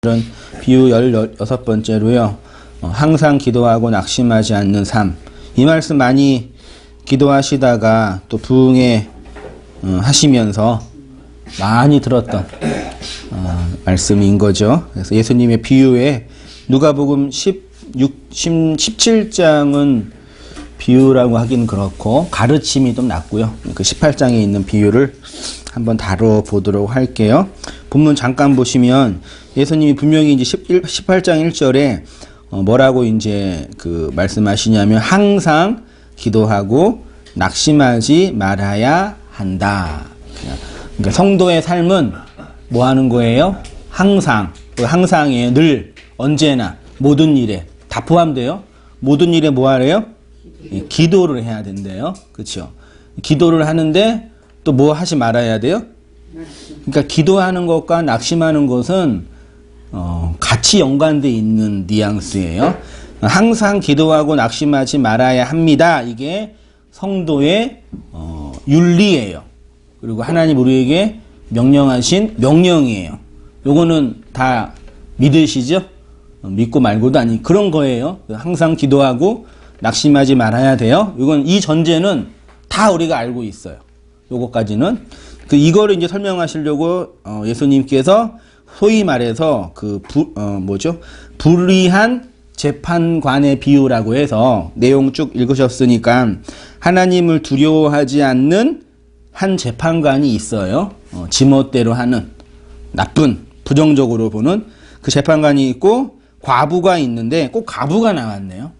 오늘은 비유 16번째로요. 항상 기도하고 낙심하지 않는 삶. 이 말씀 많이 기도하시다가 또 부흥회 하시면서 많이 들었던 말씀인 거죠. 그래서 예수님의 비유에 누가복음 17장은 비유라고 하긴 그렇고 가르침이 좀 낫고요. 그 18장에 있는 비유를 한번 다뤄보도록 할게요. 본문 잠깐 보시면 예수님이 분명히 이제 18장 1절에 뭐라고 이제 그 말씀하시냐면 항상 기도하고 낙심하지 말아야 한다. 그러니까 성도의 삶은 뭐 하는 거예요? 항상. 항상이에요. 늘, 언제나, 모든 일에. 다 포함돼요. 모든 일에 뭐 하래요? 기도를 해야 된대요. 그렇죠? 기도를 하는데 또 뭐 하지 말아야 돼요? 그러니까 기도하는 것과 낙심하는 것은 같이 연관되어 있는 뉘앙스예요. 항상 기도하고 낙심하지 말아야 합니다. 이게 성도의 윤리예요. 그리고 하나님 우리에게 명령하신 명령이에요. 요거는 다 믿으시죠? 믿고 말고도 아니 그런 거예요. 항상 기도하고 낙심하지 말아야 돼요. 이건 이 전제는 다 우리가 알고 있어요. 요거까지는 이거를 이제 설명하시려고 예수님께서 소위 말해서 불의한 재판관의 비유라고 해서 내용 쭉 읽으셨으니까 하나님을 두려워하지 않는 한 재판관이 있어요. 지멋대로 하는 나쁜 부정적으로 보는 그 재판관이 있고 과부가 있는데 꼭 과부가 나왔네요.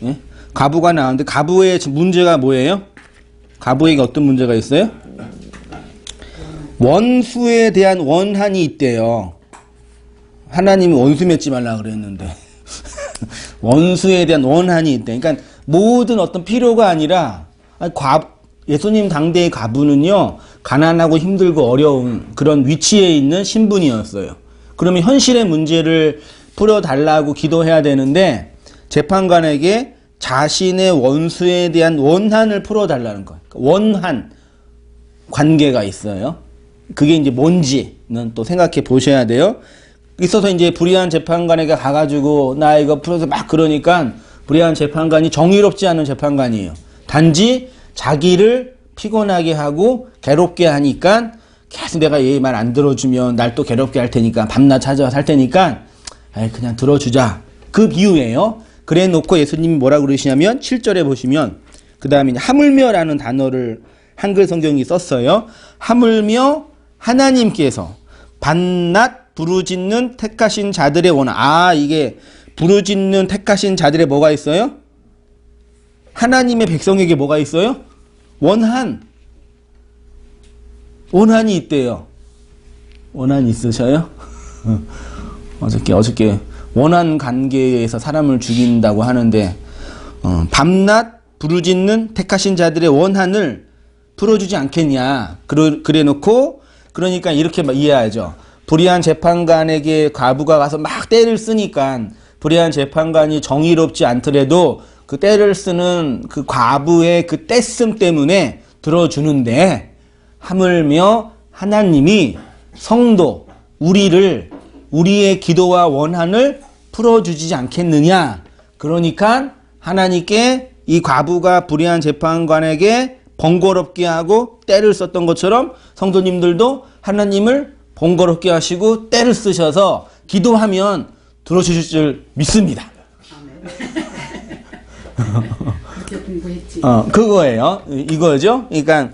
예? 과부가 나왔는데 과부의 문제가 뭐예요? 과부에게 어떤 문제가 있어요? 원수에 대한 원한이 있대요. 하나님이 원수 맺지 말라 그랬는데 원수에 대한 원한이 있대. 그러니까 모든 어떤 필요가 아니라 예수님 당대의 과부는요 가난하고 힘들고 어려운 그런 위치에 있는 신분이었어요. 그러면 현실의 문제를 풀어달라고 기도해야 되는데 재판관에게 자신의 원수에 대한 원한을 풀어달라는 거예요. 원한 관계가 있어요. 그게 이제 뭔지는 또 생각해 보셔야 돼요. 있어서 이제 불의한 재판관에게 가가지고 나 이거 풀어서 막 그러니까 불의한 재판관이 정의롭지 않은 재판관이에요. 단지 자기를 피곤하게 하고 괴롭게 하니까 계속 내가 얘 말 안 들어주면 날 또 괴롭게 할 테니까 밤낮 찾아와서 할 테니까 그냥 들어주자. 그 비유예요. 그래 놓고 예수님이 뭐라고 그러시냐면 7절에 보시면 그 다음에 하물며라는 단어를 한글 성경이 썼어요. 하물며 하나님께서 밤낮 부르짖는 택하신 자들의 원한. 이게 부르짖는 택하신 자들의 뭐가 있어요? 하나님의 백성에게 뭐가 있어요? 원한이 있대요. 원한이 있으셔요? 어저께 원한 관계에서 사람을 죽인다고 하는데 밤낮 부르짖는 택하신 자들의 원한을 풀어주지 않겠냐. 그래 놓고 그러니까 이렇게 이해하죠. 불의한 재판관에게 과부가 가서 막 때를 쓰니까 불의한 재판관이 정의롭지 않더라도 그 때를 쓰는 그 과부의 그 떼씀 때문에 들어주는데 하물며 하나님이 성도 우리의 기도와 원한을 풀어주지 않겠느냐. 그러니까 하나님께 이 과부가 불의한 재판관에게 번거롭게 하고 때를 썼던 것처럼 성도님들도 하나님을 번거롭게 하시고 때를 쓰셔서 기도하면 들어주실 줄 믿습니다. 그거예요. 이거죠. 그러니까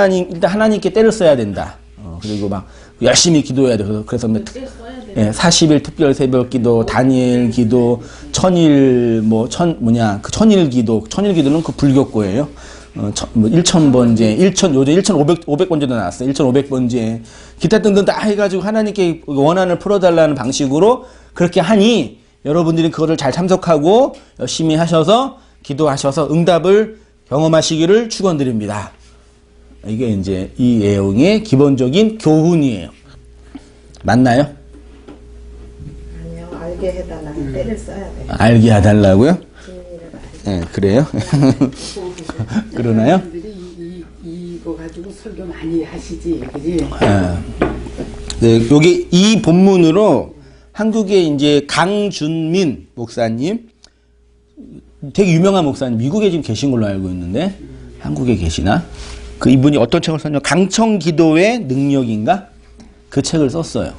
일단 하나님께 때를 써야 된다. 그리고 막 열심히 기도해야 돼. 그래서 40일 특별 새벽 기도, 다니엘 기도, 천일 기도. 천일 기도는 그 불교거예요. 1000번제, 요즘 1500번제도 나왔어요. 1500번제. 기타 등등 다 해가지고 하나님께 원한을 풀어달라는 방식으로 그렇게 하니 여러분들이 그거를 잘 참석하고 열심히 하셔서 기도하셔서 응답을 경험하시기를 축원드립니다. 이게 이제 이 내용의 기본적인 교훈이에요. 맞나요? 아니요, 알게 해달라고 때를 써야 돼요. 알게 해달라고요? 네, 그래요? 그러나요? 이거 가지고 설교 많이 하시지, 그지? 네, 여기 이 본문으로 한국의 이제 강준민 목사님, 되게 유명한 목사님, 미국에 지금 계신 걸로 알고 있는데, 한국에 계시나? 그 이분이 어떤 책을 썼냐? 강청기도의 능력인가? 그 책을 썼어요.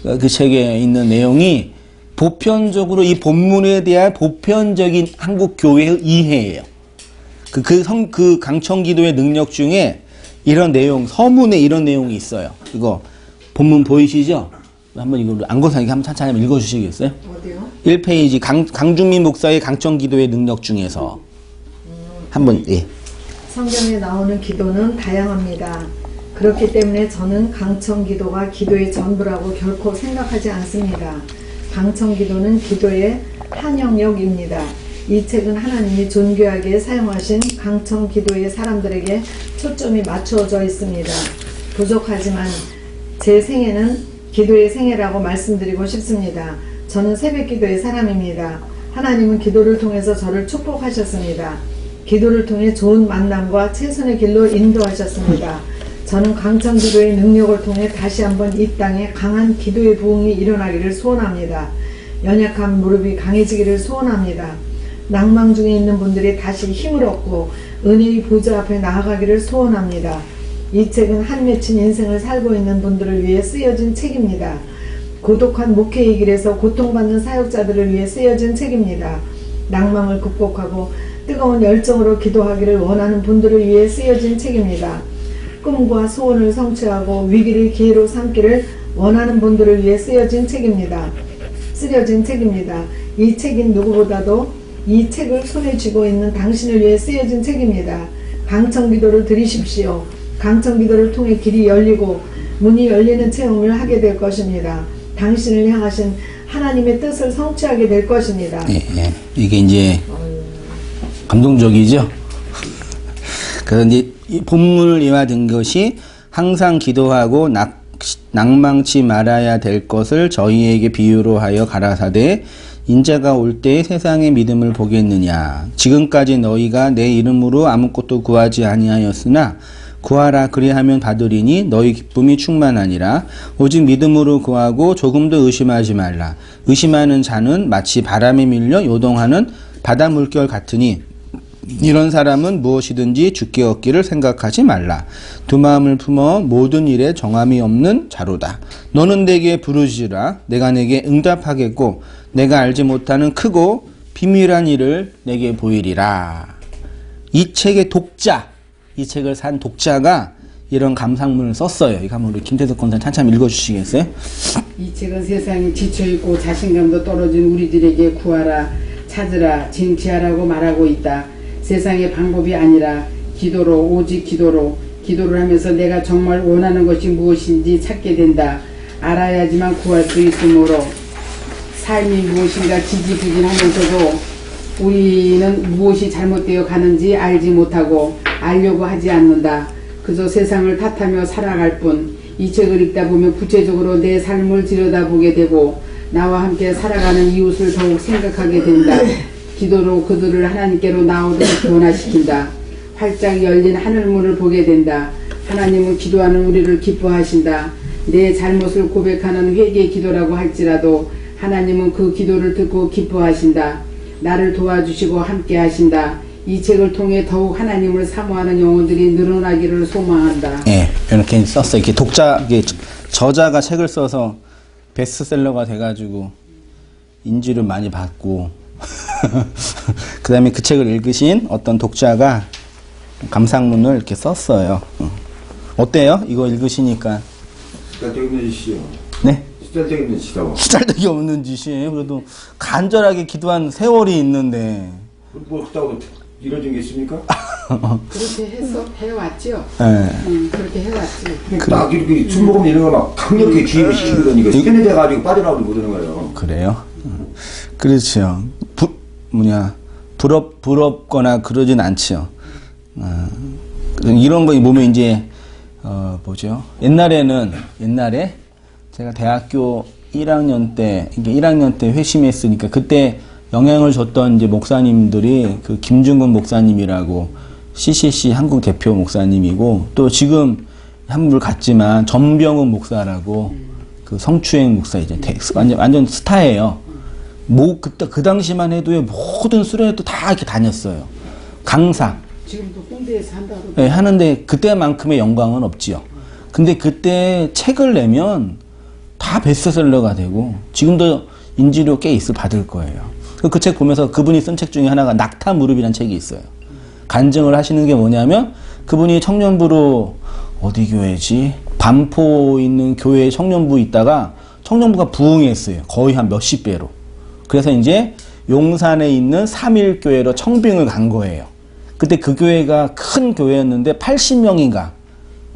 그 책에 있는 내용이 보편적으로 이 본문에 대한 보편적인 한국 교회의 이해예요. 그 강청기도의 능력 중에 이런 내용, 서문에 이런 내용이 있어요. 이거 본문 보이시죠? 한번 이거 안고사님께 한번 찬찬히 한번 읽어주시겠어요? 어디요? 1페이지 강준민 목사의 강청기도의 능력 중에서 한번 예. 성경에 나오는 기도는 다양합니다. 그렇기 때문에 저는 강청기도가 기도의 전부라고 결코 생각하지 않습니다. 강청기도는 기도의 한 영역입니다. 이 책은 하나님이 존귀하게 사용하신 강청기도의 사람들에게 초점이 맞추어져 있습니다. 부족하지만 제 생애는 기도의 생애라고 말씀드리고 싶습니다. 저는 새벽기도의 사람입니다. 하나님은 기도를 통해서 저를 축복하셨습니다. 기도를 통해 좋은 만남과 최선의 길로 인도하셨습니다. 저는 강청기도의 능력을 통해 다시 한번 이 땅에 강한 기도의 부흥이 일어나기를 소원합니다. 연약한 무릎이 강해지기를 소원합니다. 낭망 중에 있는 분들이 다시 힘을 얻고 은혜의 보좌 앞에 나아가기를 소원합니다. 이 책은 한 맺힌 인생을 살고 있는 분들을 위해 쓰여진 책입니다. 고독한 목회의 길에서 고통받는 사역자들을 위해 쓰여진 책입니다. 낭망을 극복하고 뜨거운 열정으로 기도하기를 원하는 분들을 위해 쓰여진 책입니다. 꿈과 소원을 성취하고 위기를 기회로 삼기를 원하는 분들을 위해 쓰여진 책입니다. 이 책인 누구보다도 이 책을 손에 쥐고 있는 당신을 위해 쓰여진 책입니다. 강청기도를 들이십시오. 강청기도를 통해 길이 열리고 문이 열리는 체험을 하게 될 것입니다. 당신을 향하신 하나님의 뜻을 성취하게 될 것입니다. 예, 예. 이게 이제 감동적이죠. 그래서 이제 이 본문을 이화된 것이 항상 기도하고 낭망치 말아야 될 것을 저희에게 비유로 하여 가라사대 인자가 올 때 세상의 믿음을 보겠느냐. 지금까지 너희가 내 이름으로 아무것도 구하지 아니하였으나 구하라 그리하면 받으리니 너희 기쁨이 충만하니라. 오직 믿음으로 구하고 조금도 의심하지 말라. 의심하는 자는 마치 바람에 밀려 요동하는 바다 물결 같으니 이런 사람은 무엇이든지 주께 얻기를 생각하지 말라. 두 마음을 품어 모든 일에 정함이 없는 자로다. 너는 내게 부르짖으라. 내가 내게 응답하겠고 내가 알지 못하는 크고 비밀한 일을 내게 보이리라. 이 책의 독자, 이 책을 산 독자가 이런 감상문을 썼어요. 이거 한번 우리 김태석 권사님 찬찬히 읽어주시겠어요? 이 책은 세상에 지쳐있고 자신감도 떨어진 우리들에게 구하라, 찾으라, 쟁취하라고 말하고 있다. 세상의 방법이 아니라 기도로, 오직 기도를 하면서 내가 정말 원하는 것이 무엇인지 찾게 된다. 알아야지만 구할 수 있으므로 삶이 무엇인가 지지부진하면서도 우리는 무엇이 잘못되어 가는지 알지 못하고 알려고 하지 않는다. 그저 세상을 탓하며 살아갈 뿐. 이 책을 읽다 보면 구체적으로 내 삶을 들여다보게 되고 나와 함께 살아가는 이웃을 더욱 생각하게 된다. 기도로 그들을 하나님께로 나오도록 변화시킨다. 활짝 열린 하늘문을 보게 된다. 하나님은 기도하는 우리를 기뻐하신다. 내 잘못을 고백하는 회개 기도라고 할지라도 하나님은 그 기도를 듣고 기뻐하신다. 나를 도와주시고 함께 하신다. 이 책을 통해 더욱 하나님을 사모하는 영혼들이 늘어나기를 소망한다. 예, 이렇게 썼어요. 이렇게 저자가 책을 써서 베스트셀러가 돼가지고 인지를 많이 받고 그 다음에 그 책을 읽으신 어떤 독자가 감상문을 이렇게 썼어요. 어때요? 이거 읽으시니까. 쓰잘데기 없는 짓이요. 네? 쓰잘데기 없는 짓이라고. 쓰잘데기 없는 짓이에요. 그래도 간절하게 기도한 세월이 있는데. 뭐 그렇다고 이뤄진 게 있습니까? 그렇게 해왔죠. 네. 그렇게 해왔지. 막 이렇게 술 먹으면 이런 거 막 강력하게 주입을 시키더니 세뇌돼가지고 빠져나오지 못하는 거예요. 그래요? 그렇죠. 부럽거나 그러진 않죠. 이런 거 보면 이제, 옛날에 제가 대학교 1학년 때 회심했으니까 그때 영향을 줬던 이제 목사님들이 그 김중근 목사님이라고 CCC 한국 대표 목사님이고 또 지금 한 분 갔지만 전병훈 목사라고 그 성추행 목사 이제 완전 스타예요. 그 당시만 해도요, 모든 수련회도 다 이렇게 다녔어요. 강사. 지금도 홍대에서 한다고. 네, 하는데 그때만큼의 영광은 없지요. 근데 그때 책을 내면 다 베스트셀러가 되고 지금도 인지료 꽤 있을 받을 거예요. 그 책 보면서 그분이 쓴 책 중에 하나가 낙타무릎이라는 책이 있어요. 간증을 하시는 게 뭐냐면 그분이 청년부로 어디 교회지? 반포 있는 교회에 청년부 있다가 청년부가 부흥했어요. 거의 한 몇십 배로. 그래서 이제 용산에 있는 삼일교회로 청빙을 간 거예요. 그때 그 교회가 큰 교회였는데 80명인가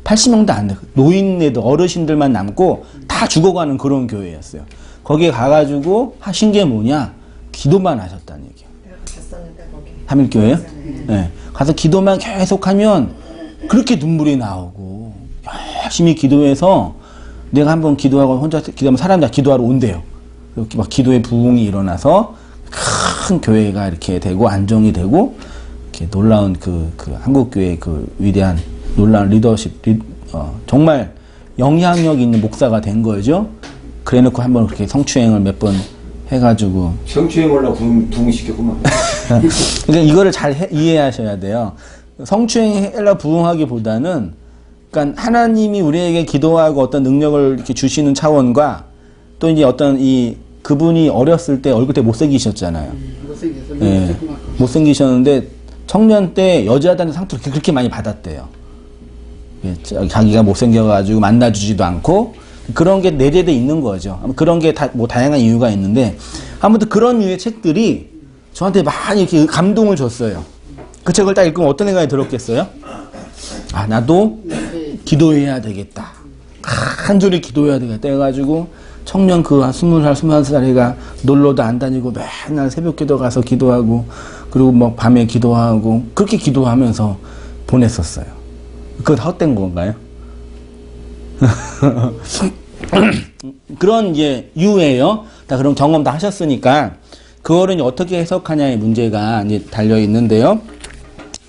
80명도 안 돼. 노인네들 어르신들만 남고 다 죽어가는 그런 교회였어요. 거기에 가가지고 하신 게 뭐냐? 기도만 하셨다는 얘기예요. 내가 갔었는데 거기. 삼일교회요? 네. 가서 기도만 계속하면 그렇게 눈물이 나오고 열심히 기도해서 내가 한번 기도하고 혼자 기도하면 사람들 기도하러 온대요. 이렇게 막 기도의 부흥이 일어나서 큰 교회가 이렇게 되고 안정이 되고 이렇게 놀라운 그 한국교회의 그 위대한 놀라운 리더십 정말 영향력 있는 목사가 된 거죠. 그래놓고 한번 그렇게 성추행을 몇 번 해가지고 성추행 올라 부흥시켰구만. 그러니까 이거를 잘 이해하셔야 돼요. 성추행을 부흥하기보다는 그러니까 하나님이 우리에게 기도하고 어떤 능력을 이렇게 주시는 차원과 또 이제 어떤 그분이 어렸을 때 얼굴 때 못생기셨잖아요. 못생겨서 네. 못생기셨는데 청년 때 여자들한테 상투를 그렇게 많이 받았대요. 예, 자기가 못생겨가지고 만나주지도 않고 그런 게 내재돼 있는 거죠. 그런 게 뭐 다양한 이유가 있는데 아무튼 그런 류의 책들이 저한테 많이 이렇게 감동을 줬어요. 그 책을 딱 읽으면 어떤 생각이 들었겠어요? 아, 나도 기도해야 되겠다. 간절히 기도해야 되겠다 해가지고 청년 그 한 20살, 21살이가 놀러도 안 다니고 맨날 새벽 기도 가서 기도하고 그리고 뭐 밤에 기도하고 그렇게 기도하면서 보냈었어요. 그거 다 헛된 건가요? 그런 이제 이유예요. 다 그런 경험 다 하셨으니까 그거를 이제 어떻게 해석하냐의 문제가 이제 달려 있는데요.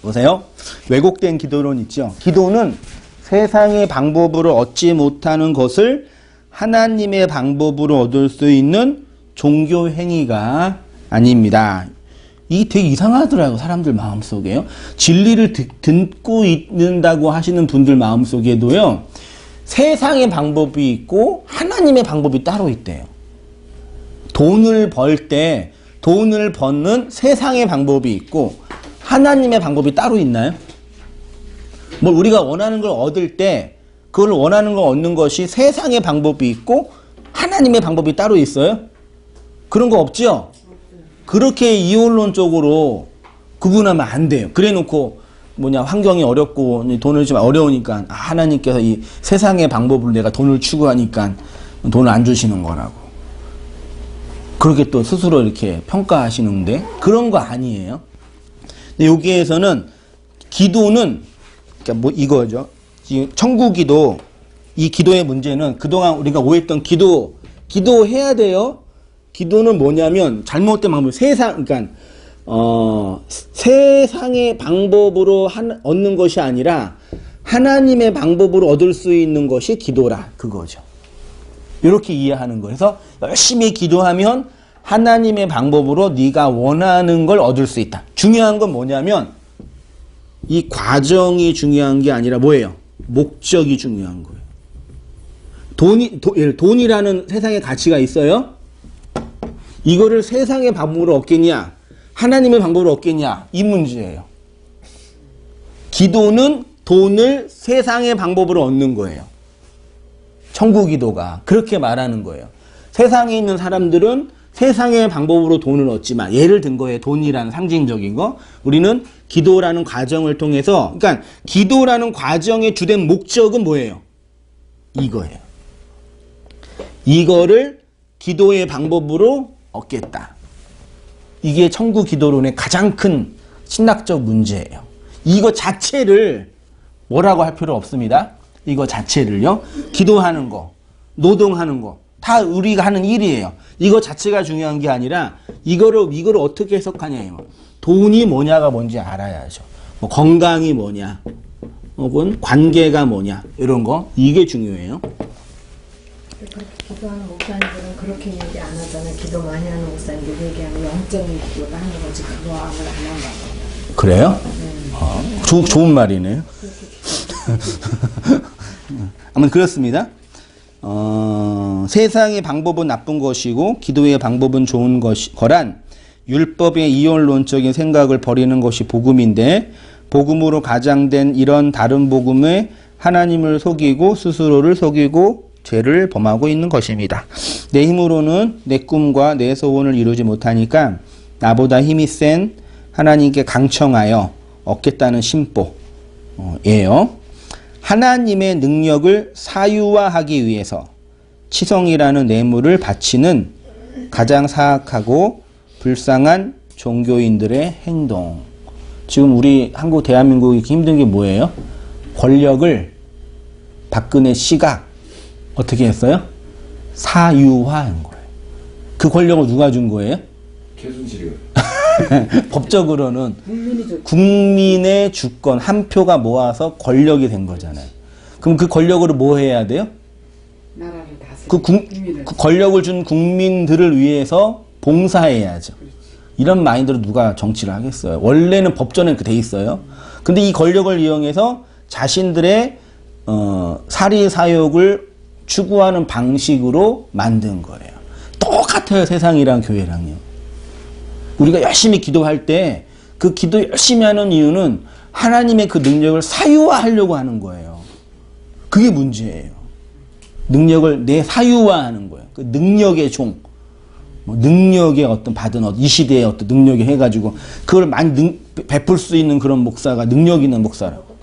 보세요. 왜곡된 기도론 있죠. 기도는 세상의 방법으로 얻지 못하는 것을 하나님의 방법으로 얻을 수 있는 종교 행위가 아닙니다. 이게 되게 이상하더라고요. 사람들 마음속에요. 진리를 듣고 있는다고 하시는 분들 마음속에도요. 세상의 방법이 있고 하나님의 방법이 따로 있대요. 돈을 벌 때 돈을 버는 세상의 방법이 있고 하나님의 방법이 따로 있나요? 뭘 우리가 원하는 걸 얻을 때 그걸 원하는 걸 얻는 것이 세상의 방법이 있고 하나님의 방법이 따로 있어요? 그런 거 없죠? 그렇게 이원론적으로 구분하면 안 돼요. 그래 놓고 환경이 어렵고 돈을 좀 어려우니까 하나님께서 이 세상의 방법으로 내가 돈을 추구하니까 돈을 안 주시는 거라고. 그렇게 또 스스로 이렇게 평가하시는데 그런 거 아니에요. 근데 여기에서는 기도는 그러니까 이거죠. 천국기도 이 기도의 문제는 그동안 우리가 오해했던 기도해야 돼요. 기도는 뭐냐면 잘못된 방법 그러니까 세상의 방법으로 얻는 것이 아니라 하나님의 방법으로 얻을 수 있는 것이 기도라 그거죠. 이렇게 이해하는 거예요. 그래서 열심히 기도하면 하나님의 방법으로 네가 원하는 걸 얻을 수 있다. 중요한 건 뭐냐면 이 과정이 중요한 게 아니라 뭐예요? 목적이 중요한 거예요. 돈이라는 세상의 가치가 있어요? 이거를 세상의 방법으로 얻겠냐? 하나님의 방법으로 얻겠냐? 이 문제예요. 기도는 돈을 세상의 방법으로 얻는 거예요. 천국 기도가 그렇게 말하는 거예요. 세상에 있는 사람들은 세상의 방법으로 돈을 얻지만 예를 든 거예요. 돈이라는 상징적인 거. 우리는 기도라는 과정을 통해서 그러니까 기도라는 과정의 주된 목적은 뭐예요? 이거예요. 이거를 기도의 방법으로 얻겠다. 이게 천국 기도론의 가장 큰 신학적 문제예요. 이거 자체를 뭐라고 할 필요 없습니다. 이거 자체를요. 기도하는 거, 노동하는 거, 다 우리가 하는 일이에요. 이거 자체가 중요한 게 아니라 이거를 어떻게 해석하냐예요. 돈이 뭐냐가 뭔지 알아야죠. 뭐 건강이 뭐냐, 혹은 관계가 뭐냐 이런 거 이게 중요해요. 기도하는 목사님들은 그렇게 얘기 안 하잖아요. 기도 많이 하는 목사님들 얘기하면 영적인 기도를 하는 거지 그거 안을 안 한다고. 그래요? 좋은 말이네요. 아무튼 그렇습니다. 세상의 방법은 나쁜 것이고 기도의 방법은 좋은 거란 율법의 이원론적인 생각을 버리는 것이 복음인데 복음으로 가장된 이런 다른 복음에 하나님을 속이고 스스로를 속이고 죄를 범하고 있는 것입니다. 내 힘으로는 내 꿈과 내 소원을 이루지 못하니까 나보다 힘이 센 하나님께 강청하여 얻겠다는 심보예요. 하나님의 능력을 사유화하기 위해서 치성이라는 뇌물을 바치는 가장 사악하고 불쌍한 종교인들의 행동. 지금 우리 한국 대한민국이 힘든 게 뭐예요? 권력을 박근혜 씨가 어떻게 했어요? 사유화한 거예요. 그 권력을 누가 준 거예요? 최순실이요. 법적으로는 국민의 주권 한 표가 모아서 권력이 된 거잖아요. 그럼 그 권력으로 뭐 해야 돼요? 나라를 다스리고 그 권력을 준 국민들을 위해서 봉사해야죠. 이런 마인드로 누가 정치를 하겠어요? 원래는 법전에 돼 있어요. 근데 이 권력을 이용해서 자신들의 사리사욕을 추구하는 방식으로 만든 거예요. 똑같아요. 세상이랑 교회랑요. 우리가 열심히 기도할 때 그 기도 열심히 하는 이유는 하나님의 그 능력을 사유화하려고 하는 거예요. 그게 문제예요. 능력을 내 사유화하는 거예요. 그 능력의 종, 능력의 어떤 받은 이 시대의 어떤 능력이 해가지고 그걸 많이 베풀 수 있는 그런 목사가 능력 있는 목사라고.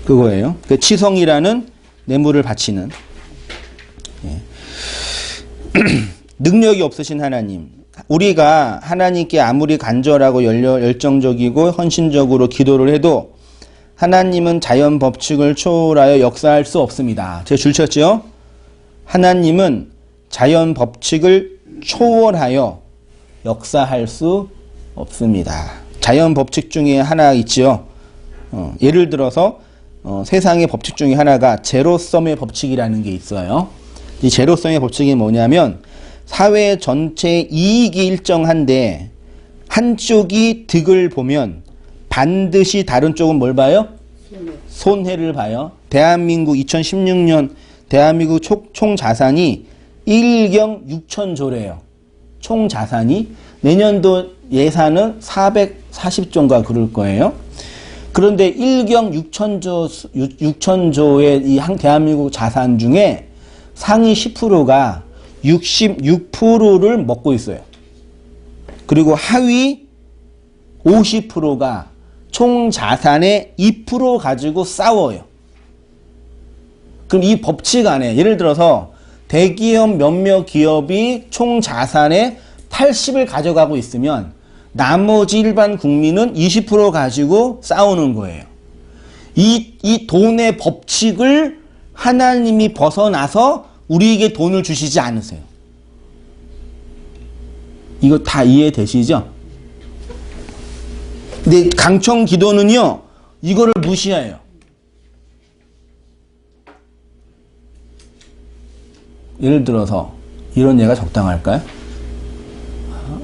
그거예요. 그 치성이라는 뇌물을 바치는 능력이 없으신 하나님. 우리가 하나님께 아무리 간절하고 열정적이고 헌신적으로 기도를 해도 하나님은 자연 법칙을 초월하여 역사할 수 없습니다. 제가 줄 쳤죠? 하나님은 자연 법칙을 초월하여 역사할 수 없습니다. 자연 법칙 중에 하나 있죠. 예를 들어서 세상의 법칙 중에 하나가 제로섬의 법칙이라는 게 있어요. 이 제로섬의 법칙이 뭐냐면 사회 전체의 이익이 일정한데 한쪽이 득을 보면 반드시 다른 쪽은 뭘 봐요? 손해를 봐요. 대한민국 2016년 대한민국 총 자산이 1경 6천조래요. 총 자산이 내년도 예산은 440조인가 그럴 거예요. 그런데 1경 6천조의 이 대한민국 자산 중에 상위 10%가 66%를 먹고 있어요. 그리고 하위 50%가 총 자산의 2% 가지고 싸워요. 그럼 이 법칙 안에 예를 들어서 대기업 몇몇 기업이 총 자산의 80을 가져가고 있으면 나머지 일반 국민은 20% 가지고 싸우는 거예요. 이 돈의 법칙을 하나님이 벗어나서 우리에게 돈을 주시지 않으세요. 이거 다 이해되시죠? 근데 강청 기도는요, 이거를 무시해요. 예를 들어서, 이런 예가 적당할까요?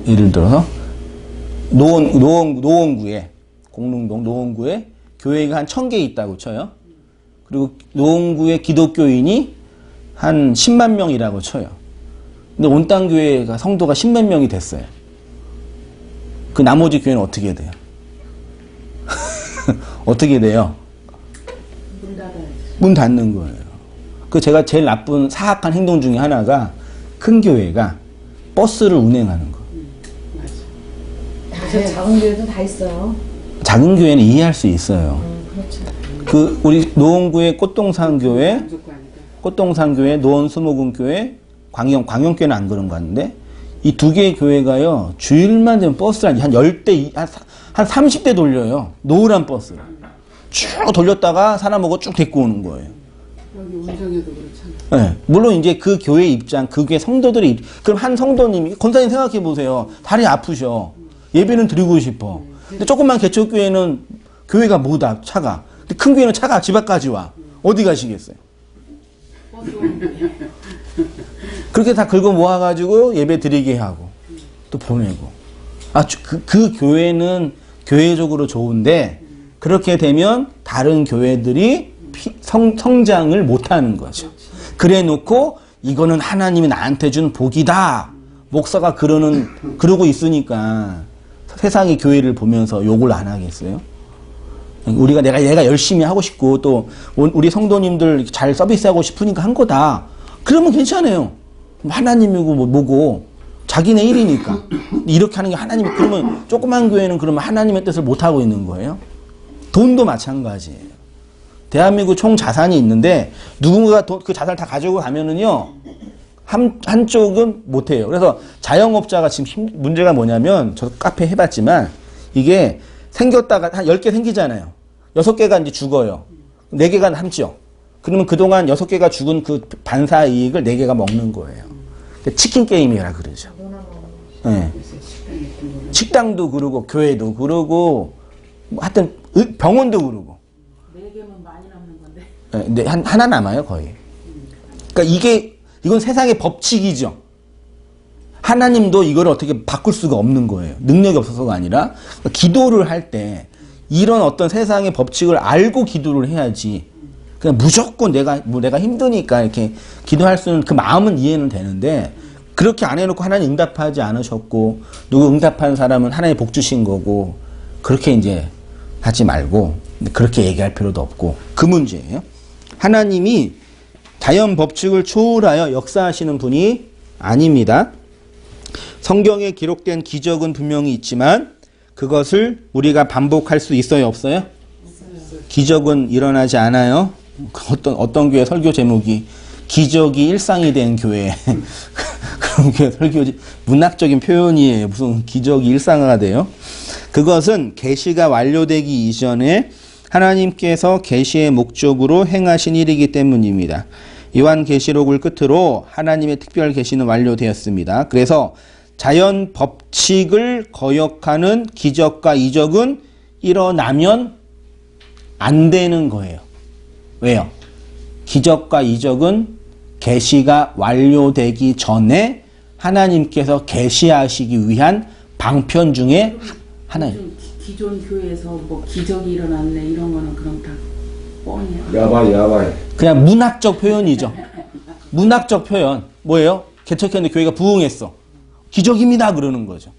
예를 들어서, 노원구에, 공릉동 노원구에 교회가 한 1000개 있다고 쳐요. 그리고 노원구의 기독교인이 한 10만 명이라고 쳐요. 근데 온땅교회가 성도가 10몇 명이 됐어요. 그 나머지 교회는 어떻게 돼요? 어떻게 돼요? 문 닫는 거예요. 그 제가 제일 나쁜 사악한 행동 중에 하나가 큰 교회가 버스를 운행하는 거. 맞아. 작은 교회도 다 있어요. 작은 교회는 이해할 수 있어요. 그렇죠. 그 우리 노원구의 꽃동산교회, 노원수목원교회, 광영교회는 안 그런 거 같은데 이 두 개의 교회가요 주일만 되면 버스를 한 10대, 한 30대 돌려요. 노을한 버스를 쭉 돌렸다가 사람 오고 쭉 데리고 오는 거예요. 여기 운정에도 그렇잖아. 네, 물론 이제 그 교회 입장, 그 교회 성도들이 그럼 한 성도님이 권사님 생각해 보세요. 다리 아프셔. 예배는 드리고 싶어. 근데 조그만 개척교회는 교회가 뭐다 차가. 근데 큰 교회는 차가 집 앞까지 와. 어디 가시겠어요? 그렇게 다 긁어 모아가지고 예배 드리게 하고 또 보내고. 그 교회는 교회적으로 좋은데 그렇게 되면 다른 교회들이 성장을 못하는 거죠. 그래 놓고 이거는 하나님이 나한테 준 복이다. 목사가 그러고 있으니까 세상의 교회를 보면서 욕을 안 하겠어요? 내가 열심히 하고 싶고 또 우리 성도님들 잘 서비스하고 싶으니까 한 거다. 그러면 괜찮아요. 하나님이고 뭐고 자기네 일이니까. 이렇게 하는 게 하나님이 그러면 조그만 교회는 그러면 하나님의 뜻을 못 하고 있는 거예요. 돈도 마찬가지예요. 대한민국 총 자산이 있는데 누군가가 그 자산을 다 가지고 가면은요. 한쪽은 못 해요. 그래서 자영업자가 지금 문제가 뭐냐면 저도 카페 해봤지만 이게 생겼다가 한 10개 생기잖아요. 6개가 이제 죽어요. 4개가 남죠. 그러면 그동안 6개가 죽은 그 반사 이익을 4개가 먹는 거예요. 치킨 게임이라 그러죠. 네. 식당도 그러고 교회도 그러고 하여튼 병원도 그러고. 4개면 많이 남는 건데. 네, 하나 남아요 거의. 그러니까 이건 세상의 법칙이죠. 하나님도 이걸 어떻게 바꿀 수가 없는 거예요. 능력이 없어서가 아니라 기도를 할 때 이런 어떤 세상의 법칙을 알고 기도를 해야지. 그냥 무조건 내가 힘드니까 이렇게 기도할 수는 그 마음은 이해는 되는데 그렇게 안 해놓고 하나님 응답하지 않으셨고 누구 응답한 사람은 하나님 복 주신 거고 그렇게 이제 하지 말고 그렇게 얘기할 필요도 없고 그 문제예요. 하나님이 자연 법칙을 초월하여 역사하시는 분이 아닙니다. 성경에 기록된 기적은 분명히 있지만 그것을 우리가 반복할 수 있어요, 없어요? 기적은 일어나지 않아요. 어떤 교회 설교 제목이 기적이 일상이 된 교회. 그런 교회 설교 문학적인 표현이에요. 무슨 기적이 일상화가 돼요? 그것은 계시가 완료되기 이전에 하나님께서 계시의 목적으로 행하신 일이기 때문입니다. 요한계시록을 끝으로 하나님의 특별 계시는 완료되었습니다. 그래서 자연 법칙을 거역하는 기적과 이적은 일어나면 안 되는 거예요. 왜요? 기적과 이적은 계시가 완료되기 전에 하나님께서 계시하시기 위한 방편 중에 하나예요. 기존 교회에서 뭐 기적이 일어났네 이런 거는 그럼 다 뻥이에요. 야바이. 그냥 문학적 표현이죠. 문학적 표현. 뭐예요? 개척했는데 교회가 부흥했어. 기적입니다. 그러는 거죠.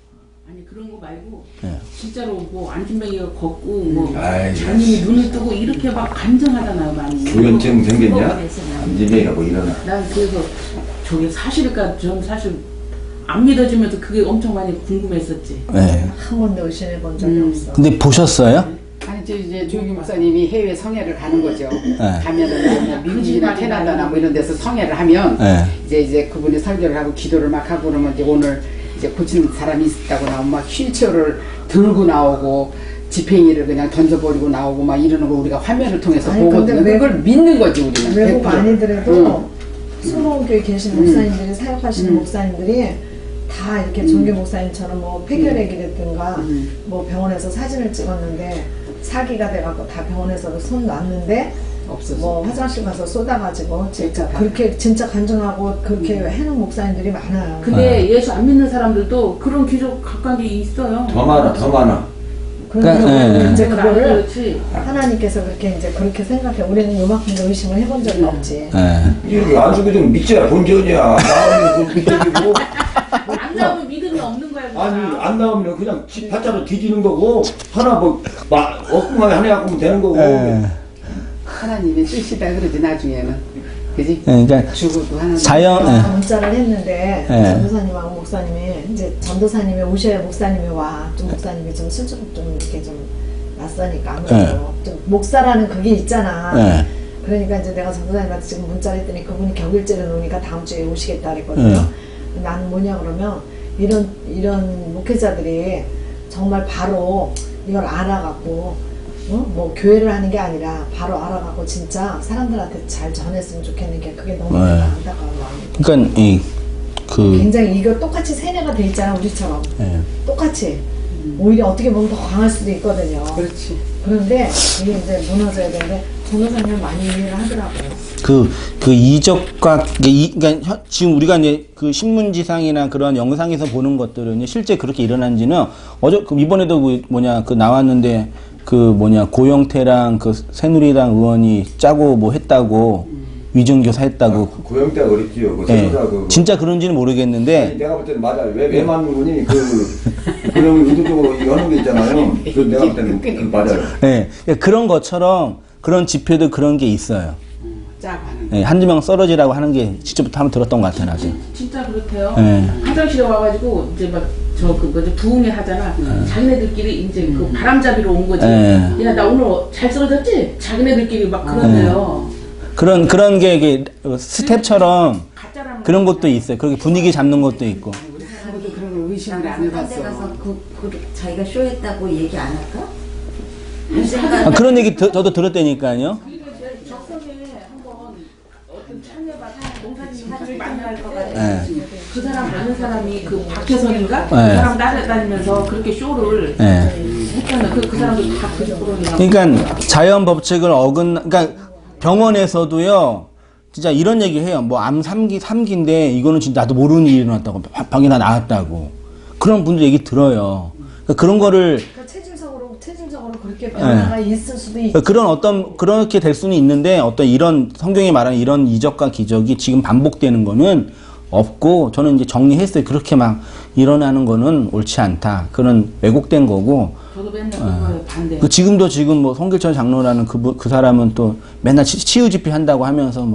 아니 그런 거 말고 네. 진짜로 뭐 안진뱅이가 걷고 뭐 아이, 장님이 눈을 뜨고 이렇게 막 간증하잖아요 많이. 조현증 생겼냐? 안진뱅이가 뭐 일어나. 난 그래서 저게 사실일까 전 사실 안 믿어지면서 그게 엄청 많이 궁금했었지. 네. 한 번도 의심해 본 적이 없어. 근데 보셨어요? 아니 이제 조기 목사님이 해외 성회를 가는 거죠. 가면은 뭐 미국이나 캐나다나 뭐 이런 데서 성회를 하면 이제 그분이 설교를 하고 기도를 막 하고 그러면 이제 오늘 이제 고치는 사람이 있다고 나오면 막 휠체어를 들고 나오고 지팽이를 그냥 던져버리고 나오고 막 이러는 거 우리가 화면을 통해서 아니, 보거든요. 근데 그걸 믿는 거지 우리는. 외국 100%. 아니더라도 수로교회 계신 목사님들이 사역하시는 목사님들이 다 이렇게 종교 목사님처럼 뭐 폐결핵이라든가 뭐 병원에서 사진을 찍었는데 사기가 돼갖고 다 병원에서 손 놨는데 없어서. 뭐 화장실 가서 쏟아가지고 진짜 그렇게 진짜 간증하고 그렇게 해놓은 목사님들이 많아요. 근데 예수 안 믿는 사람들도 그런 기적 각각이 있어요. 더 많아. 그런데 그러니까, 이제 그거를 그렇지. 하나님께서 그렇게 그렇게 생각해. 우리는 요만큼도 의심을 해본 적이 없지. 이거 안 죽이 좀 믿져야 본전이야. 나오면 그 믿어지고. 안 나오면 믿음이 없는 거야. 그거가. 아니 안 나오면 그냥 집 팔자로 뒤지는 거고 하나 뭐 엉뚱하게 하나 갖고 되는 거고. 하나님의 뜻이다 그러지 나중에는. 그지? 그러니까 죽어도 하나님. 자연 문자를 했는데 네. 전도사님하고 목사님이 이제 전도사님이 오셔야 목사님이 와. 좀 목사님이 좀 수준 좀 이렇게 좀 낯서니까 아무래도 좀 목사라는 그게 있잖아. 그러니까 이제 내가 전도사님한테 지금 문자를 했더니 그분이 격일제를 놓으니까 다음 주에 오시겠다 그랬거든요. 나는 뭐냐 그러면 이런 목회자들이 정말 바로 이걸 알아갖고 뭐 교회를 하는 게 아니라 바로 알아갖고 진짜 사람들한테 잘 전했으면 좋겠는 게 그게 너무 안타까워. 그러니까 굉장히 이거 똑같이 세뇌가 돼 있잖아 우리처럼. 똑같이 오히려 어떻게 보면 더 강할 수도 있거든요. 그렇지. 그런데 이게 이제 무너져야 되는데 전도사님 많이 이해를 하더라고요. 그 이적과, 그러니까 지금 우리가 이제 그 신문지상이나 그런 영상에서 보는 것들은 실제 그렇게 일어난지는 이번에도 그 나왔는데 고영태랑 그 새누리당 의원이 짜고 뭐 했다고, 위정교사 했다고. 고영태가 그랬지요. 그 네. 새누리당 진짜 그런지는 모르겠는데. 아니, 내가 볼 때는 맞아. 왜 맞는 분이 그런 의도적으로 하는 게 있잖아요. 그 내가 볼 때는 맞아요. 네. 그런 것처럼 그런 집회도 그런 게 있어요. 짜고 하는 네, 한두 명 썰어지라고 하는 게 직접부터 한번 들었던 것 같아요, 나도. 진짜 그렇대요. 네. 화장실에 와가지고 이제 막 부흥회 하잖아. 자기네들끼리 이제 그 바람잡이로 온 거지. 네. 야, 나 오늘 잘 쓰러졌지? 자기네들끼리 막 그러네요. 그런 게 이게 스텝처럼 가짜라는 그런 것도 있어요. 그렇게 분위기 잡는 것도 있고. 저도 그런 걸 의심을 안 딴데 해봤어. 가서 자기가 쇼했다고 얘기 안 할까? 그런 얘기 저도 들었다니까요. 적성에 한번 어떤 참여받아 농사짓는 만날 것 같아. 네. 그 사람 아는 사람이 그 박혜선인가? 그 네. 사람 따라다니면서 그렇게 쇼를 네. 했잖아. 그 사람도 다 그거로냐. 그러니까 자연 법칙을 그러니까 병원에서도요. 진짜 이런 얘기 해요. 뭐 암 3기인데 이거는 진짜 나도 모르는 일이 일어났다고. 병이 다 나았다고. 그런 분들 얘기 들어요. 그러니까 그런 거를 그러니까 체질적으로 그렇게 변화가 있을 수도 있죠. 그렇게 될 수는 있는데 어떤 이런 성경이 말하는 이런 이적과 기적이 지금 반복되는 거는 없고 저는 이제 정리했어요. 그렇게 막 일어나는 거는 옳지 않다. 그런 왜곡된 거고. 저도 맨날 그거에 반대. 지금도 뭐 송길천 장로라는 그 사람은 또 맨날 치유 집회 한다고 하면서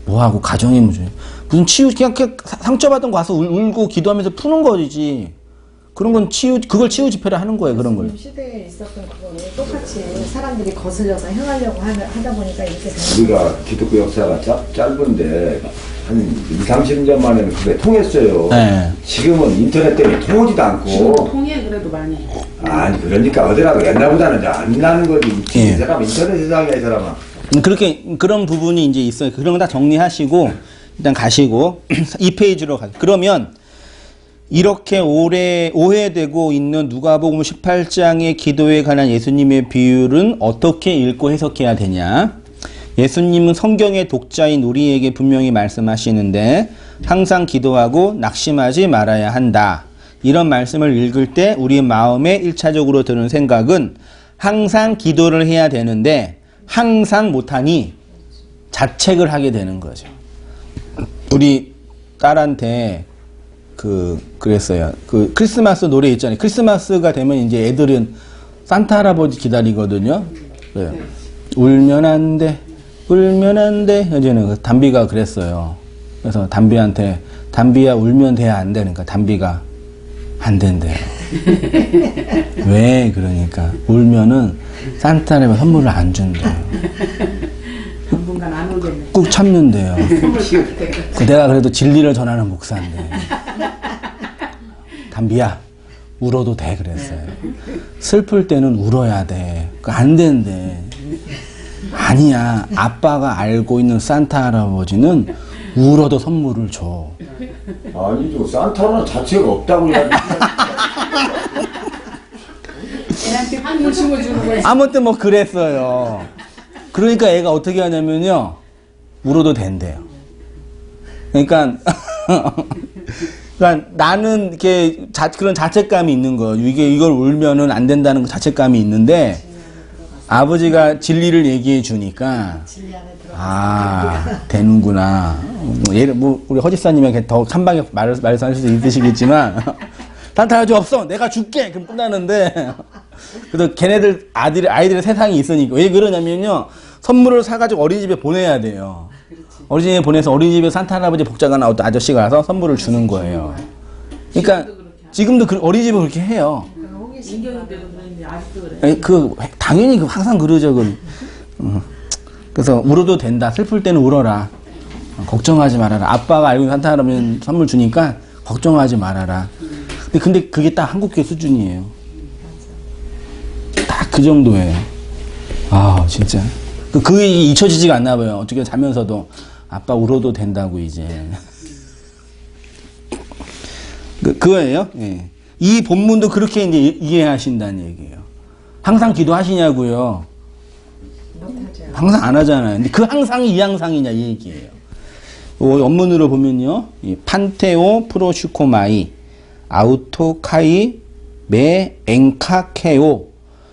뭐하고 가정의 무슨 그냥 상처받은 거 가서 울고 기도하면서 푸는 거지. 그런 건 그걸 치유 집회를 하는 거예요. 그런 걸. 시대에 있었던 그거를 똑같이 사람들이 거슬려서 행하려고 하다 보니까 이렇게 되는 우리가 기독교 역사가 짧은데 한 2, 30년 만에는 그게 통했어요. 네. 지금은 인터넷 때문에 통하지도 지금 않고. 통해 그래도 많이. 아니 그러니까 어디라도 옛날보다는 이제 안 나는 거지. 예. 이 사람 인터넷 세상이야 이 사람아. 그런 부분이 이제 있어요. 그런 거 다 정리하시고 일단 가시고 2페이지로 가요. 그러면 이렇게 오해되고 있는 누가복음 18장의 기도에 관한 예수님의 비율은 어떻게 읽고 해석해야 되냐? 예수님은 성경의 독자인 우리에게 분명히 말씀하시는데 항상 기도하고 낙심하지 말아야 한다. 이런 말씀을 읽을 때 우리 마음에 1차적으로 드는 생각은 항상 기도를 해야 되는데 항상 못하니 자책을 하게 되는 거죠. 우리 딸한테 그랬어요. 크리스마스 노래 있잖아요. 크리스마스가 되면 이제 애들은 산타 할아버지 기다리거든요. 네. 울면 안 돼. 울면 안 돼. 현재는 담비가 그랬어요. 그래서 담비한테 담비야 울면 돼야 안 되니까 담비가 안 된대요. 왜? 그러니까 울면은 산타 할아버지 선물을 안 준대요. 당분간 안 오겠네. 꾹 참는데요. 내가 그래도 진리를 전하는 목사인데. 담비야, 울어도 돼, 그랬어요. 슬플 때는 울어야 돼. 안 된대. 아니야. 아빠가 알고 있는 산타 할아버지는 울어도 선물을 줘. 아니죠. 산타는 자체가 없다고 그래야지. 애한테 한물 심어주는 거야. 아무튼 뭐 그랬어요. 그러니까 애가 어떻게 하냐면요. 울어도 된대요. 그러니까 나는 이렇게 그런 자책감이 있는 거예요. 이걸 울면은 안 된다는 자책감이 있는데 아버지가 진리를 얘기해 주니까 되는구나. 우리 허지사님에게 더 한방에 말씀하실 수 있으시겠지만 산타 할아버지 없어. 내가 줄게. 그럼 끝나는데 그래도 걔네들 아이들의 세상이 있으니까 왜 그러냐면요. 선물을 사가지고 어린이집에 보내야 돼요. 어린이집에 보내서 어린이집에 산타 할아버지 복장한 어떤 아저씨가 와서 선물을 주는 거예요. 그러니까 지금도 어린이집에 그렇게 해요. 인경이 때도 그런데 아직도 그래. 당연히 항상 그러죠. 그래서 울어도 된다. 슬플 때는 울어라. 걱정하지 말아라. 아빠가 알고 있는 산타 할아버지 선물 주니까 걱정하지 말아라. 근데 그게 딱 한국교 수준이에요. 딱 그 정도예요. 진짜. 그게 잊혀지지가 않나 봐요. 어떻게 자면서도 아빠 울어도 된다고 이제. 그거예요. 예. 이 본문도 그렇게 이제 이해하신다는 얘기예요. 항상 기도하시냐고요. 못하죠. 항상 안 하잖아요. 근데 그 항상이 이 항상이냐 이 얘기예요. 원문으로 보면요. 이 판테오 프로슈코마이 아우토카이 메 엔카케오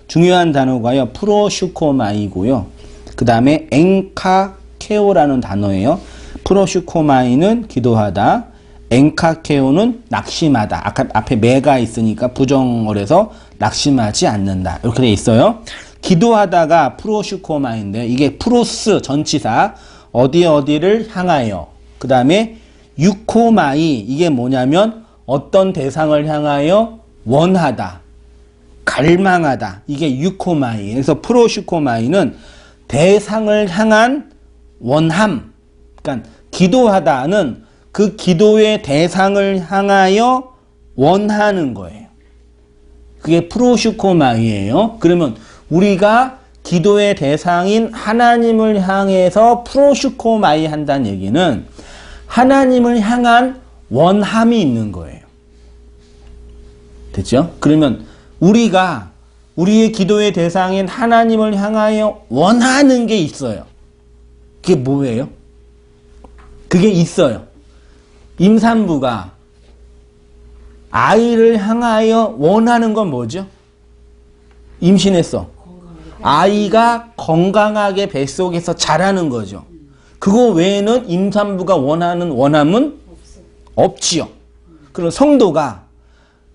중요한 단어가요. 프로슈코마이고요. 그 다음에 엔카케오라는 단어예요. 프로슈코마이는 기도하다. 엔카케오는 낙심하다. 아까 앞에 메가 있으니까 부정어래서 낙심하지 않는다. 이렇게 돼 있어요. 기도하다가 프로슈코마인데 이게 프로스 전치사 어디를 향하여 그 다음에 유코마이 이게 뭐냐면 어떤 대상을 향하여 원하다 갈망하다 이게 유코마이. 그래서 프로슈코마이는 대상을 향한 원함. 그러니까 기도하다는 그 기도의 대상을 향하여 원하는 거예요. 그게 프로슈코마이예요. 그러면 우리가 기도의 대상인 하나님을 향해서 프로슈코마이 한다는 얘기는 하나님을 향한 원함이 있는 거예요. 됐죠? 그러면 우리가 우리의 기도의 대상인 하나님을 향하여 원하는 게 있어요. 그게 뭐예요? 그게 있어요. 임산부가 아이를 향하여 원하는 건 뭐죠? 임신했어. 아이가 건강하게 뱃속에서 자라는 거죠. 그거 외에는 임산부가 원하는 원함은 없지요. 그럼 성도가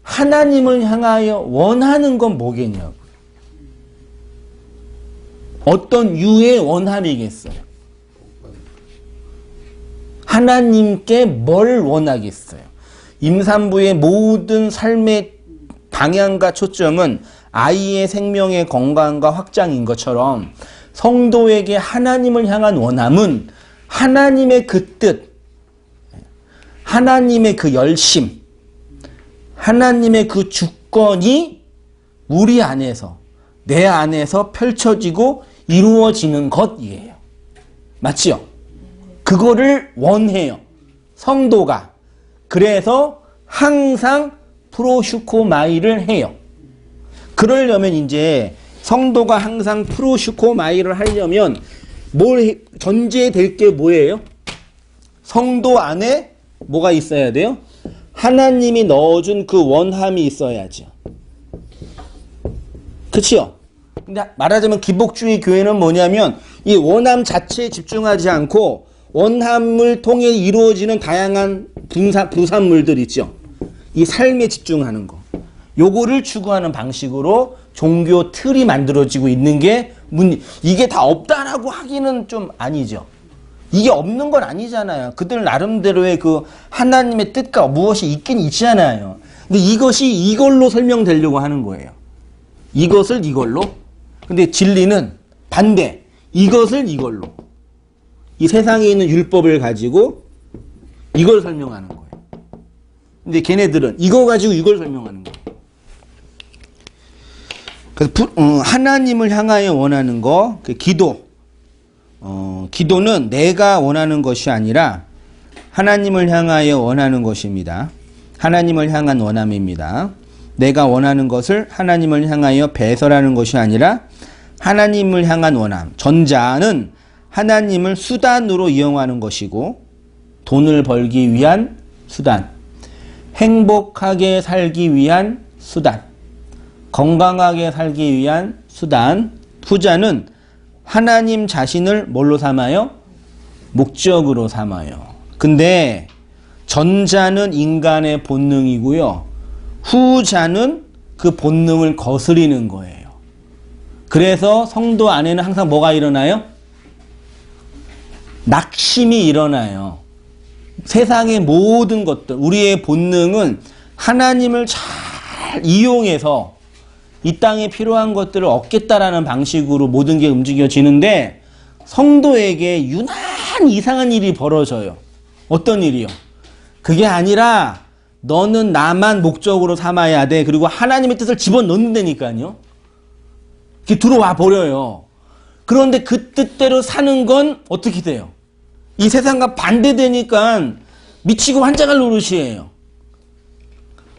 하나님을 향하여 원하는 건 뭐겠냐고. 어떤 유의 원함이겠어요? 하나님께 뭘 원하겠어요? 임산부의 모든 삶의 방향과 초점은 아이의 생명의 건강과 확장인 것처럼 성도에게 하나님을 향한 원함은 하나님의 그 뜻, 하나님의 그 열심, 하나님의 그 주권이 우리 안에서, 내 안에서 펼쳐지고 이루어지는 것이에요. 맞지요? 그거를 원해요. 성도가. 그래서 항상 프로슈코마이를 해요. 그러려면 이제 성도가 항상 프로슈코마이를 하려면 전제될 게 뭐예요? 성도 안에 뭐가 있어야 돼요? 하나님이 넣어준 그 원함이 있어야죠. 그치요? 근데 말하자면 기복주의 교회는 뭐냐면 이 원함 자체에 집중하지 않고 원함을 통해 이루어지는 다양한 부산물들 있죠. 이 삶에 집중하는 거. 요거를 추구하는 방식으로 종교 틀이 만들어지고 있는 게 이게 다 없다라고 하기는 좀 아니죠. 이게 없는 건 아니잖아요. 그들 나름대로의 그 하나님의 뜻과 무엇이 있긴 있잖아요. 근데 이것이 이걸로 설명되려고 하는 거예요. 이것을 이걸로. 근데 진리는 반대. 이것을 이걸로. 이 세상에 있는 율법을 가지고 이걸 설명하는 거예요. 근데 걔네들은 이거 가지고 이걸 설명하는 거예요. 그래서 하나님을 향하여 원하는 거, 그 기도. 기도는 내가 원하는 것이 아니라 하나님을 향하여 원하는 것입니다. 하나님을 향한 원함입니다. 내가 원하는 것을 하나님을 향하여 배설하는 것이 아니라 하나님을 향한 원함. 전자는 하나님을 수단으로 이용하는 것이고 돈을 벌기 위한 수단, 행복하게 살기 위한 수단, 건강하게 살기 위한 수단. 후자는 하나님 자신을 뭘로 삼아요? 목적으로 삼아요. 근데 전자는 인간의 본능이고요. 후자는 그 본능을 거스리는 거예요. 그래서 성도 안에는 항상 뭐가 일어나요? 낙심이 일어나요. 세상의 모든 것들, 우리의 본능은 하나님을 잘 이용해서 이 땅에 필요한 것들을 얻겠다라는 방식으로 모든 게 움직여지는데 성도에게 유난히 이상한 일이 벌어져요. 어떤 일이요? 그게 아니라 너는 나만 목적으로 삼아야 돼. 그리고 하나님의 뜻을 집어넣는다니까요. 이렇게 들어와 버려요. 그런데 그 뜻대로 사는 건 어떻게 돼요? 이 세상과 반대되니까 미치고 환장할 노릇이에요.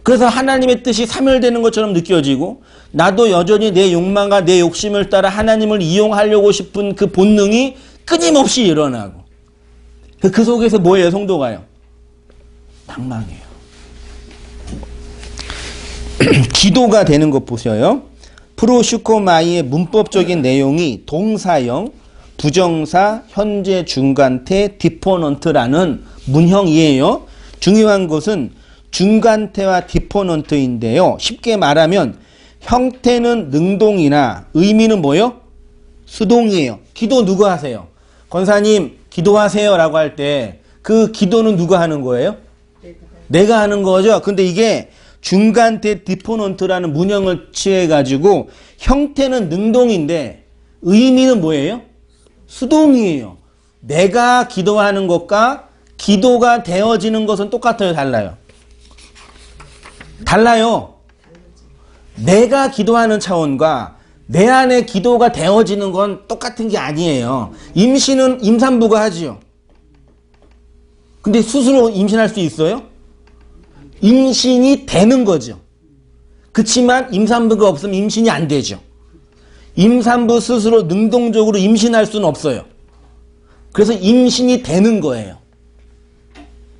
그래서 하나님의 뜻이 사멸되는 것처럼 느껴지고 나도 여전히 내 욕망과 내 욕심을 따라 하나님을 이용하려고 싶은 그 본능이 끊임없이 일어나고 그 속에서 뭐예요, 성도가요? 낭망이에요. 기도가 되는 것 보세요. 프로슈코마이의 문법적인 내용이 동사형, 부정사, 현재, 중간태, 디포넌트라는 문형이에요. 중요한 것은 중간태와 디포넌트인데요. 쉽게 말하면 형태는 능동이나 의미는 뭐예요? 수동이에요. 기도 누가 하세요? 권사님 기도하세요 라고 할 때 그 기도는 누가 하는 거예요? 내가 하는 거죠. 근데 이게 중간태 디포넌트라는 문형을 취해가지고 형태는 능동인데 의미는 뭐예요? 수동이에요. 내가 기도하는 것과 기도가 되어지는 것은 똑같아요, 달라요? 달라요. 내가 기도하는 차원과 내 안에 기도가 되어지는 건 똑같은 게 아니에요. 임신은 임산부가 하지요. 근데 스스로 임신할 수 있어요? 임신이 되는 거죠. 그치만 임산부가 없으면 임신이 안 되죠. 임산부 스스로 능동적으로 임신할 수는 없어요. 그래서 임신이 되는 거예요.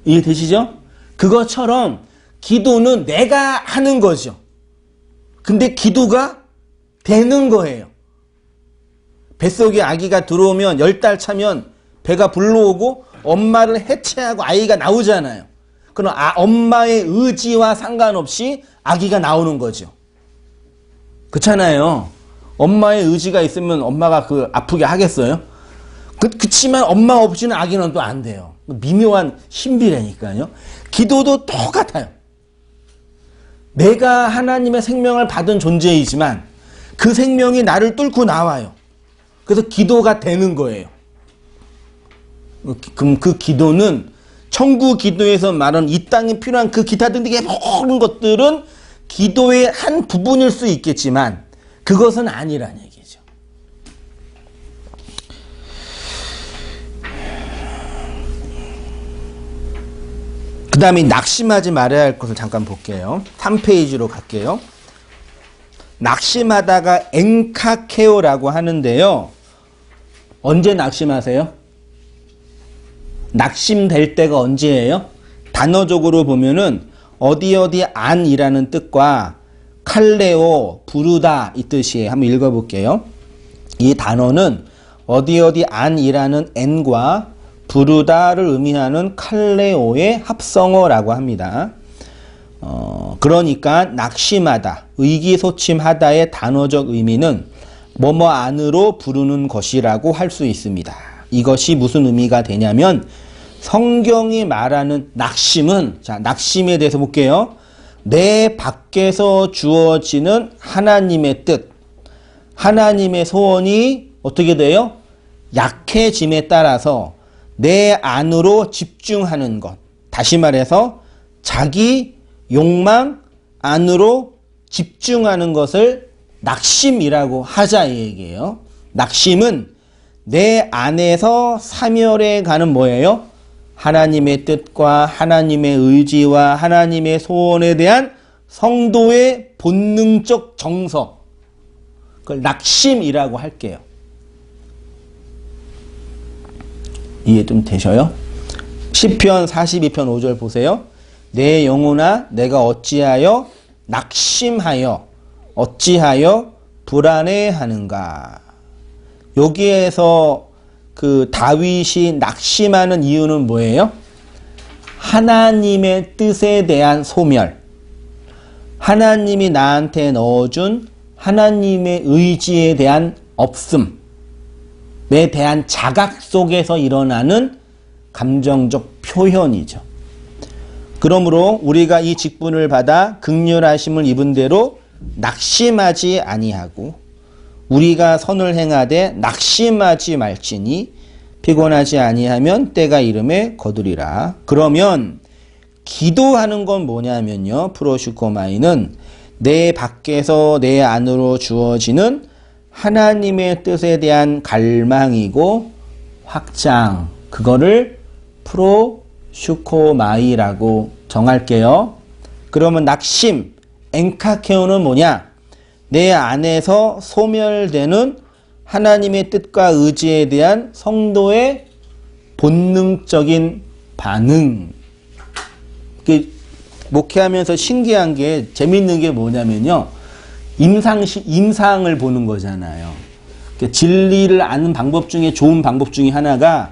이해되시죠? 그것처럼 기도는 내가 하는 거죠. 근데 기도가 되는 거예요. 뱃속에 아기가 들어오면 10달 차면 배가 불러오고 엄마를 해체하고 아이가 나오잖아요. 그럼 엄마의 의지와 상관없이 아기가 나오는 거죠. 그렇잖아요. 엄마의 의지가 있으면 엄마가 아프게 하겠어요? 그치만 엄마 없이는 아기는 또 안 돼요. 미묘한 신비라니까요. 기도도 똑같아요. 내가 하나님의 생명을 받은 존재이지만 그 생명이 나를 뚫고 나와요. 그래서 기도가 되는 거예요. 그럼 그 기도는 천국 기도에서 말하는 이 땅에 필요한 그 기타 등등의 모든 것들은 기도의 한 부분일 수 있겠지만 그것은 아니란 얘기죠. 그 다음에 낙심하지 말아야 할 것을 잠깐 볼게요. 3페이지로 갈게요. 낙심하다가 엔카케오라고 하는데요. 언제 낙심하세요? 낙심될 때가 언제예요? 단어적으로 보면은 어디 안이라는 뜻과 칼레오, 부르다 이 뜻이에요. 한번 읽어볼게요. 이 단어는 어디 안이라는 n과 부르다를 의미하는 칼레오의 합성어라고 합니다. 그러니까 낙심하다, 의기소침하다의 단어적 의미는 뭐뭐 안으로 부르는 것이라고 할 수 있습니다. 이것이 무슨 의미가 되냐면 성경이 말하는 낙심은, 자, 낙심에 대해서 볼게요. 내 밖에서 주어지는 하나님의 뜻, 하나님의 소원이 어떻게 돼요? 약해짐에 따라서 내 안으로 집중하는 것. 다시 말해서 자기 욕망 안으로 집중하는 것을 낙심이라고 하자 이 얘기예요. 낙심은 내 안에서 사멸해 가는 뭐예요? 하나님의 뜻과 하나님의 의지와 하나님의 소원에 대한 성도의 본능적 정서, 그걸 낙심이라고 할게요. 이해 좀 되셔요? 시편 42편 5절 보세요. 내 영혼아 내가 어찌하여 낙심하여 어찌하여 불안해하는가. 여기에서 그 다윗이 낙심하는 이유는 뭐예요? 하나님의 뜻에 대한 소멸, 하나님이 나한테 넣어준 하나님의 의지에 대한 없음에 대한 자각 속에서 일어나는 감정적 표현이죠. 그러므로 우리가 이 직분을 받아 긍휼하심을 입은 대로 낙심하지 아니하고 우리가 선을 행하되 낙심하지 말지니 피곤하지 아니하면 때가 이름에 거두리라. 그러면 기도하는 건 뭐냐면요. 프로슈코마이는 내 밖에서 내 안으로 주어지는 하나님의 뜻에 대한 갈망이고 확장, 그거를 프로슈코마이라고 정할게요. 그러면 낙심, 엔카케오는 뭐냐? 내 안에서 소멸되는 하나님의 뜻과 의지에 대한 성도의 본능적인 반응. 목회하면서 신기한 게, 재밌는 게 뭐냐면요. 임상을 보는 거잖아요. 진리를 아는 방법 중에 좋은 방법 중에 하나가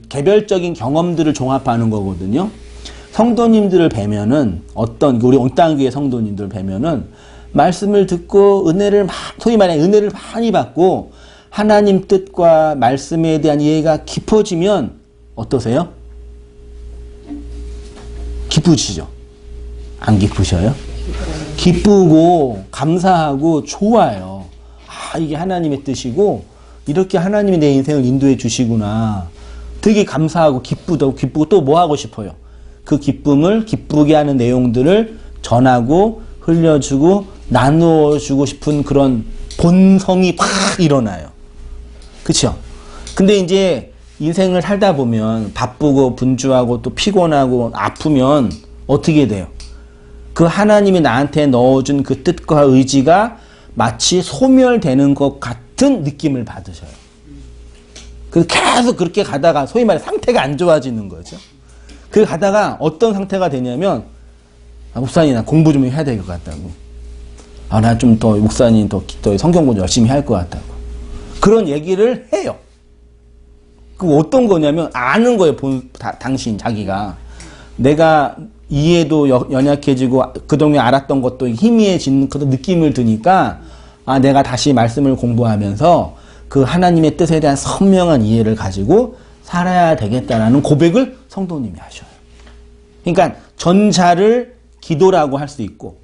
개별적인 경험들을 종합하는 거거든요. 성도님들을 뵈면은, 우리 온땅교회 성도님들을 뵈면은, 말씀을 듣고 소위 말해 은혜를 많이 받고, 하나님 뜻과 말씀에 대한 이해가 깊어지면, 어떠세요? 기쁘시죠? 안 기쁘셔요? 기쁘고, 감사하고, 좋아요. 아, 이게 하나님의 뜻이고, 이렇게 하나님이 내 인생을 인도해 주시구나. 되게 감사하고, 기쁘고, 또 뭐 하고 싶어요? 그 기쁨을, 기쁘게 하는 내용들을 전하고, 흘려주고, 나누어주고 싶은 그런 본성이 팍 일어나요. 그쵸? 근데 이제 인생을 살다 보면 바쁘고 분주하고 또 피곤하고 아프면 어떻게 돼요? 그 하나님이 나한테 넣어준 그 뜻과 의지가 마치 소멸되는 것 같은 느낌을 받으셔요. 그래서 계속 그렇게 가다가 소위 말해 상태가 안 좋아지는 거죠. 그 가다가 어떤 상태가 되냐면, 목사님 나 공부 좀 해야 될 것 같다고. 나 좀 더 목사님 더 성경 공부 열심히 할 것 같다고. 그런 얘기를 해요. 그 어떤 거냐면 아는 거예요. 당신 자기가 내가 이해도 연약해지고 그동안에 알았던 것도 희미해지는 그런 느낌을 드니까 내가 다시 말씀을 공부하면서 그 하나님의 뜻에 대한 선명한 이해를 가지고 살아야 되겠다라는 고백을 성도님이 하셔요. 그러니까 전자를 기도라고 할 수 있고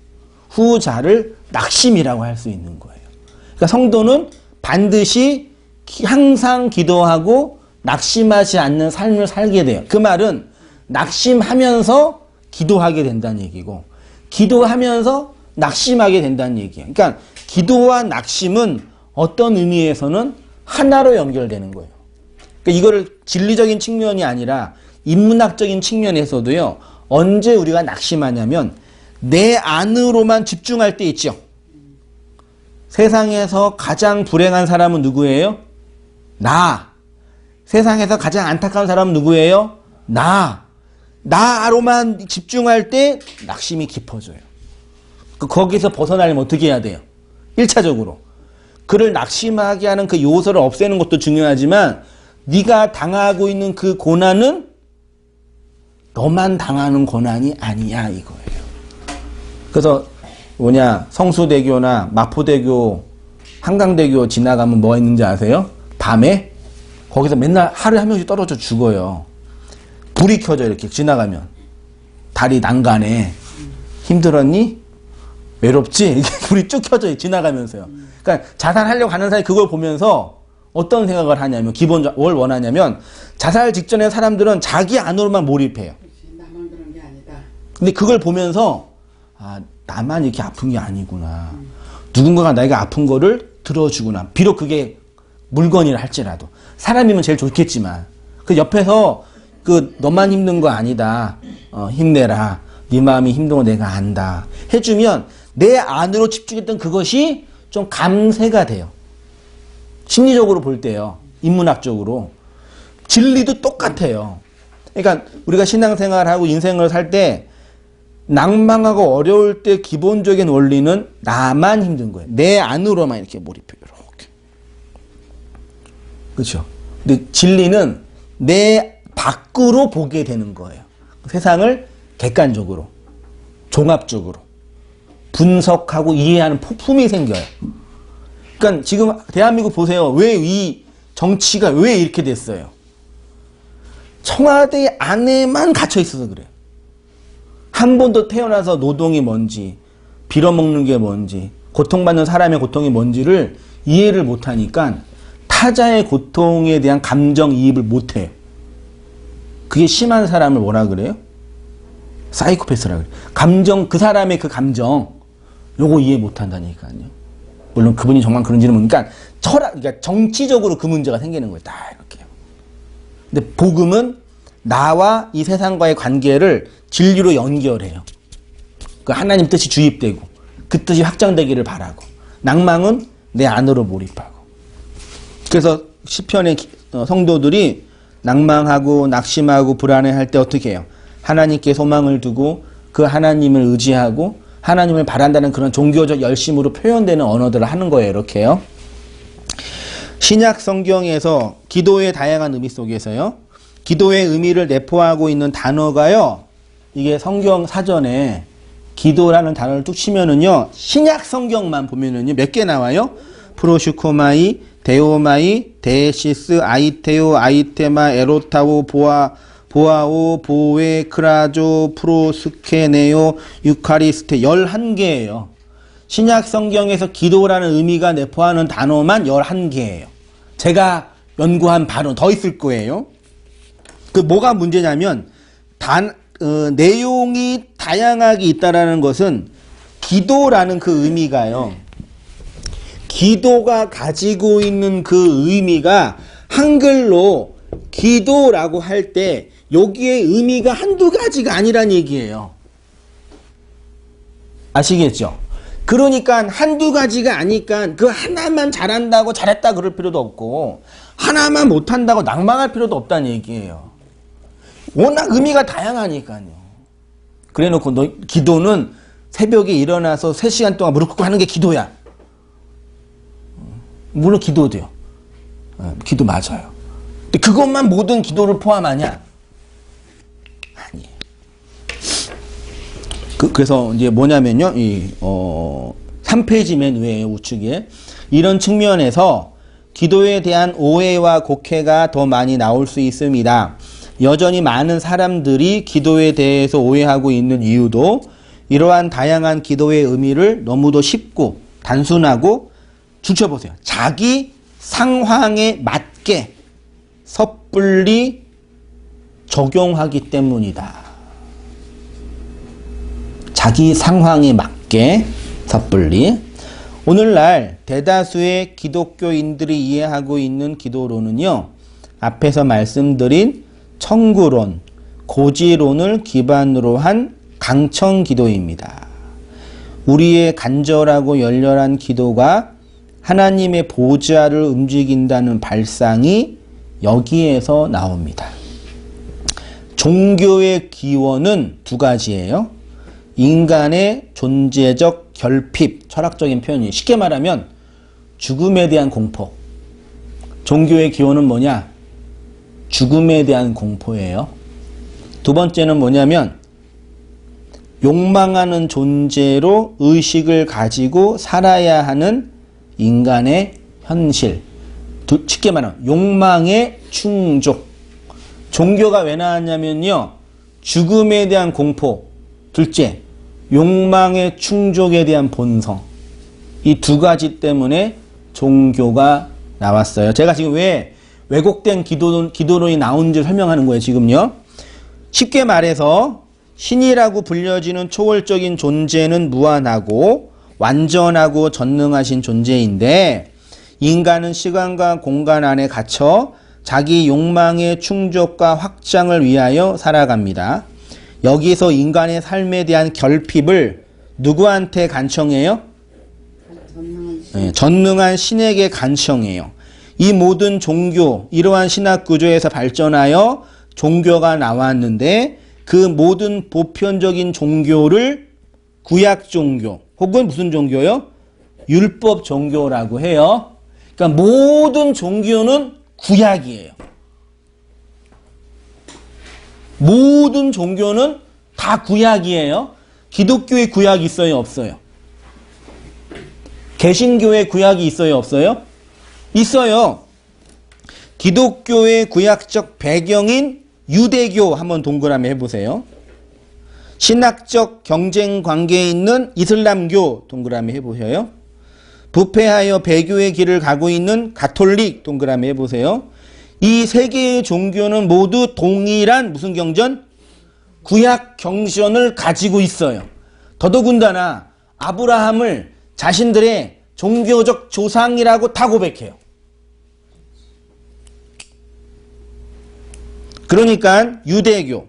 후자를 낙심이라고 할 수 있는 거예요. 그러니까 성도는 반드시 항상 기도하고 낙심하지 않는 삶을 살게 돼요. 그 말은 낙심하면서 기도하게 된다는 얘기고 기도하면서 낙심하게 된다는 얘기예요. 그러니까 기도와 낙심은 어떤 의미에서는 하나로 연결되는 거예요. 그러니까 이거를 진리적인 측면이 아니라 인문학적인 측면에서도요. 언제 우리가 낙심하냐면 내 안으로만 집중할 때 있죠. 세상에서 가장 불행한 사람은 누구예요? 나. 세상에서 가장 안타까운 사람은 누구예요? 나로만 집중할 때 낙심이 깊어져요. 거기서 벗어나려면 어떻게 해야 돼요? 1차적으로 그를 낙심하게 하는 그 요소를 없애는 것도 중요하지만 네가 당하고 있는 그 고난은 너만 당하는 고난이 아니야 이거예요. 그래서 성수대교나 마포대교, 한강대교 지나가면 뭐 있는지 아세요? 밤에 거기서 맨날 하루에 한 명씩 떨어져 죽어요. 불이 켜져 이렇게 지나가면. 다리 난간에 힘들었니? 외롭지? 이렇게 불이 쭉 켜져 지나가면서요. 그러니까 자살하려고 하는 사람이 그걸 보면서 어떤 생각을 하냐면 뭘 원하냐면 자살 직전에 사람들은 자기 안으로만 몰입해요. 나만 그런 게 아니다. 근데 그걸 보면서 나만 이렇게 아픈 게 아니구나. 누군가가 내가 아픈 거를 들어주구나. 비록 그게 물건이라 할지라도. 사람이면 제일 좋겠지만 그 옆에서 너만 힘든 거 아니다. 힘내라. 네 마음이 힘든 거 내가 안다. 해주면 내 안으로 집중했던 그것이 좀 감쇄가 돼요. 심리적으로 볼 때요. 인문학적으로. 진리도 똑같아요. 그러니까 우리가 신앙생활하고 인생을 살 때 낭망하고 어려울 때 기본적인 원리는 나만 힘든 거예요. 내 안으로만 이렇게 몰입해요. 이렇게. 그렇죠? 근데 진리는 내 밖으로 보게 되는 거예요. 세상을 객관적으로, 종합적으로 분석하고 이해하는 폭풍이 생겨요. 그러니까 지금 대한민국 보세요. 왜 이 정치가 왜 이렇게 됐어요? 청와대 안에만 갇혀 있어서 그래요. 한 번도 태어나서 노동이 뭔지, 빌어먹는 게 뭔지, 고통받는 사람의 고통이 뭔지를 이해를 못하니까 타자의 고통에 대한 감정이입을 못해요. 그게 심한 사람을 뭐라 그래요? 사이코패스라 그래요. 그 사람의 그 감정, 요거 이해 못한다니까요. 물론 그분이 정말 그런지는 모르니까 그러니까 정치적으로 그 문제가 생기는 거예요. 다 이렇게요. 근데 복음은 나와 이 세상과의 관계를 진리로 연결해요. 그 하나님 뜻이 주입되고 그 뜻이 확장되기를 바라고 낭망은 내 안으로 몰입하고 그래서 시편의 성도들이 낭망하고 낙심하고 불안해할 때 어떻게 해요? 하나님께 소망을 두고 그 하나님을 의지하고 하나님을 바란다는 그런 종교적 열심으로 표현되는 언어들을 하는 거예요. 이렇게요. 신약 성경에서 기도의 다양한 의미 속에서요. 기도의 의미를 내포하고 있는 단어가요. 이게 성경 사전에 기도라는 단어를 뚝 치면은요. 신약 성경만 보면은요. 몇 개 나와요? 프로슈코마이, 데오마이, 데시스, 아이테오, 아이테마, 에로타오, 보아오, 보에, 크라조, 프로스케네오, 유카리스테 11개예요. 신약 성경에서 기도라는 의미가 내포하는 단어만 11개예요. 제가 연구한 바로 더 있을 거예요. 그 뭐가 문제냐면 내용이 다양하게 있다라는 것은 기도라는 그 의미가요. 기도가 가지고 있는 그 의미가 한글로 기도라고 할 때 여기에 의미가 한두 가지가 아니란 얘기예요. 아시겠죠? 그러니까 한두 가지가 아니까 그 하나만 잘한다고 잘했다 그럴 필요도 없고 하나만 못한다고 낭망할 필요도 없다는 얘기예요. 워낙 의미가 다양하니까요. 그래놓고 너 기도는 새벽에 일어나서 3시간 동안 무릎 꿇고 하는 게 기도야. 물론 기도도요. 기도 맞아요. 근데 그것만 모든 기도를 포함하냐? 아니에요. 그래서 이제 뭐냐면요. 3페이지 맨 위에 우측에 이런 측면에서 기도에 대한 오해와 곡해가 더 많이 나올 수 있습니다. 여전히 많은 사람들이 기도에 대해서 오해하고 있는 이유도 이러한 다양한 기도의 의미를 너무도 쉽고 단순하고 줄쳐보세요. 자기 상황에 맞게 섣불리 적용하기 때문이다. 자기 상황에 맞게 섣불리. 오늘날 대다수의 기독교인들이 이해하고 있는 기도론은요. 앞에서 말씀드린 청구론, 고지론을 기반으로 한 강청 기도입니다. 우리의 간절하고 열렬한 기도가 하나님의 보좌를 움직인다는 발상이 여기에서 나옵니다. 종교의 기원은 두 가지예요. 인간의 존재적 결핍, 철학적인 표현이 쉽게 말하면 죽음에 대한 공포. 종교의 기원은 뭐냐? 죽음에 대한 공포예요. 두 번째는 뭐냐면 욕망하는 존재로 의식을 가지고 살아야 하는 인간의 현실. 쉽게 말하면 욕망의 충족. 종교가 왜 나왔냐면요. 죽음에 대한 공포. 둘째, 욕망의 충족에 대한 본성. 이 두 가지 때문에 종교가 나왔어요. 제가 지금 왜 왜곡된 기도론이 나온지 설명하는 거예요. 지금요. 쉽게 말해서 신이라고 불려지는 초월적인 존재는 무한하고 완전하고 전능하신 존재인데 인간은 시간과 공간 안에 갇혀 자기 욕망의 충족과 확장을 위하여 살아갑니다. 여기서 인간의 삶에 대한 결핍을 누구한테 간청해요? 전능한 신에게 간청해요. 이 모든 종교, 이러한 신학 구조에서 발전하여 종교가 나왔는데 그 모든 보편적인 종교를 구약 종교 혹은 무슨 종교요? 율법 종교라고 해요. 그러니까 모든 종교는 구약이에요. 모든 종교는 다 구약이에요. 기독교의 구약이 있어요? 없어요? 개신교의 구약이 있어요? 없어요? 있어요. 기독교의 구약적 배경인 유대교 한번 동그라미 해보세요. 신학적 경쟁 관계에 있는 이슬람교 동그라미 해보세요. 부패하여 배교의 길을 가고 있는 가톨릭 동그라미 해보세요. 이 세 개의 종교는 모두 동일한 무슨 경전? 구약 경전을 가지고 있어요. 더더군다나 아브라함을 자신들의 종교적 조상이라고 다 고백해요. 그러니까 유대교,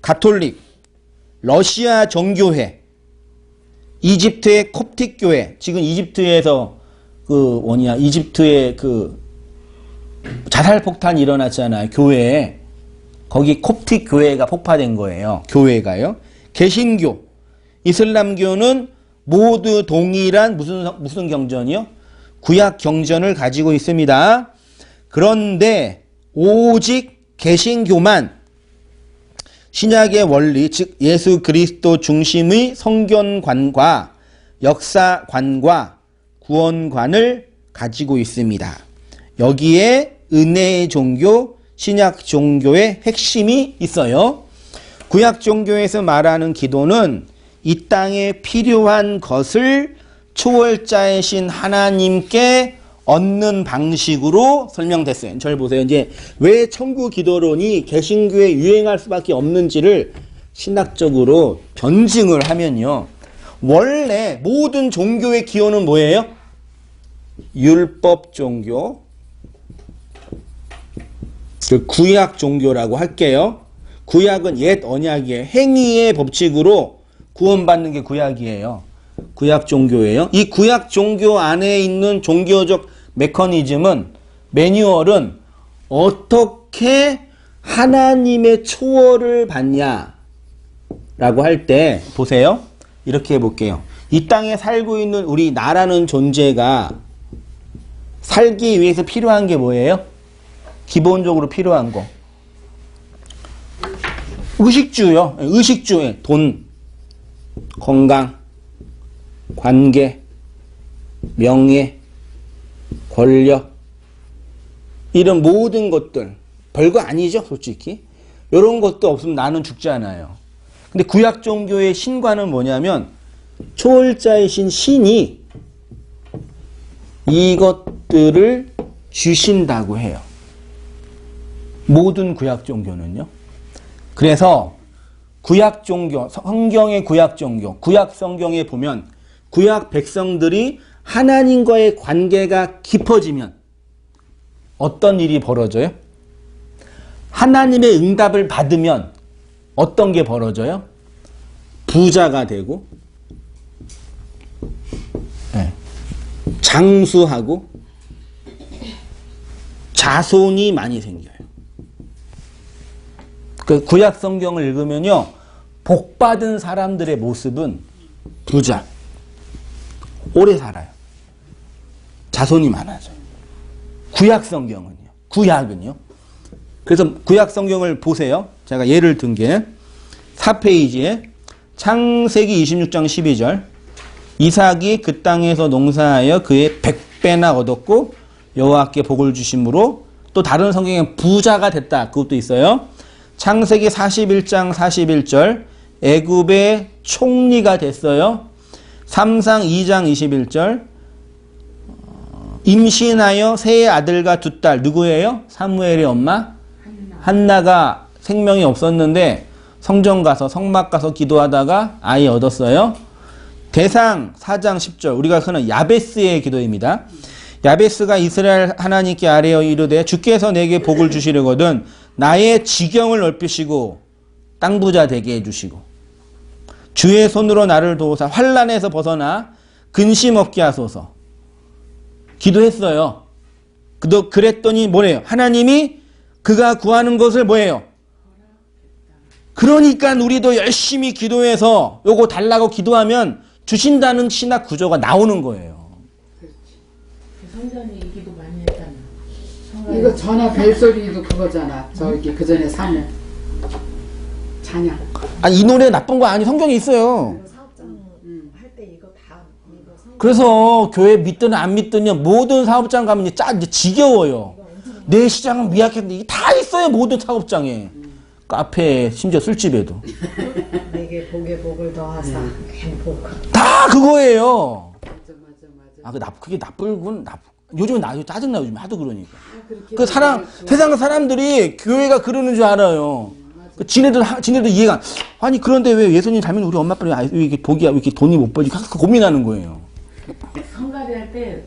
가톨릭, 러시아 정교회, 이집트의 콥틱 교회, 지금 이집트에서 이집트에 자살 폭탄이 일어났잖아요. 교회에. 거기 콥틱 교회가 폭파된 거예요. 교회가요. 개신교, 이슬람교는 모두 동일한 무슨 경전이요? 구약 경전을 가지고 있습니다. 그런데 오직 개신교만 신약의 원리, 즉 예수 그리스도 중심의 성견관과 역사관과 구원관을 가지고 있습니다. 여기에 은혜의 종교, 신약 종교의 핵심이 있어요. 구약 종교에서 말하는 기도는 이 땅에 필요한 것을 초월자이신 하나님께 얻는 방식으로 설명됐어요. 절 보세요. 이제 왜 천국 기도론이 개신교에 유행할 수밖에 없는지를 신학적으로 변증을 하면요. 원래 모든 종교의 기원은 뭐예요? 율법 종교, 그 구약 종교라고 할게요. 구약은 옛 언약이에요. 행위의 법칙으로 구원받는 게 구약이에요. 구약 종교예요. 이 구약 종교 안에 있는 종교적 메커니즘은, 매뉴얼은 어떻게 하나님의 초월을 받냐라고 할 때 보세요. 이렇게 해볼게요. 이 땅에 살고 있는 우리 나라는 존재가 살기 위해서 필요한 게 뭐예요? 기본적으로 필요한 거. 의식주요. 의식주에 돈, 건강, 관계, 명예, 권력, 이런 모든 것들 별거 아니죠, 솔직히. 이런 것도 없으면 나는 죽지 않아요. 근데 구약 종교의 신과는 뭐냐면 초월자이신 신이 이것들을 주신다고 해요. 모든 구약 종교는요. 그래서 구약 종교, 성경의 구약 종교, 구약 성경에 보면 구약 백성들이 하나님과의 관계가 깊어지면 어떤 일이 벌어져요? 하나님의 응답을 받으면 어떤 게 벌어져요? 부자가 되고, 장수하고, 자손이 많이 생겨요. 그 구약 성경을 읽으면요, 복받은 사람들의 모습은 부자, 오래 살아요. 자손이 많아져요. 구약 성경은요. 구약은요. 그래서 구약 성경을 보세요. 제가 예를 든 게 4페이지에 창세기 26장 12절, 이삭이 그 땅에서 농사하여 그의 100배나 얻었고 여호와께 복을 주심으로, 또 다른 성경에 부자가 됐다, 그것도 있어요. 창세기 41장 41절, 애굽의 총리가 됐어요. 삼상 2장 21절, 임신하여 세 아들과 두 딸, 누구예요? 사무엘의 엄마? 한나가 생명이 없었는데 성전 가서, 성막 가서 기도하다가 아이 얻었어요. 대상 4장 10절, 우리가 흔한 야베스의 기도입니다. 야베스가 이스라엘 하나님께 아뢰어 이르되 주께서 내게 복을 주시려거든 나의 지경을 넓히시고 땅 부자 되게 해주시고 주의 손으로 나를 도우사 환난에서 벗어나 근심 없게 하소서. 기도했어요. 그랬더니 뭐래요? 하나님이 그가 구하는 것을 뭐예요? 그러니까 우리도 열심히 기도해서 요거 달라고 기도하면 주신다는 신학 구조가 나오는 거예요. 성전이 이 기도 많이 했잖아. 이거 전화 벨소리도 그거잖아. 저기 그 전에 사모 찬양. 아니 이 노래 나쁜 거 아니, 성경에 있어요. 사업장 할 때 이거 다 이거 그래서 교회 믿든 안 믿든 모든 사업장 가면 이제 지겨워요. 내 시장은 미약했는데 이게 다 있어요. 모든 사업장에. 카페에, 심지어 술집에도. 내게 복에 복을 더하사 행복한. 다 그거예요. 맞아. 그게 나쁘군. 요즘은 짜증나, 요즘 하도 그러니까. 세상 사람들이 교회가 그러는 줄 알아요. 지네도 이해가 아니, 그런데 왜 예수님 닮은 우리 엄마 아빠는 왜 이렇게 왜 이렇게 돈이 못 벌지? 고민하는 거예요. 성가대 할 때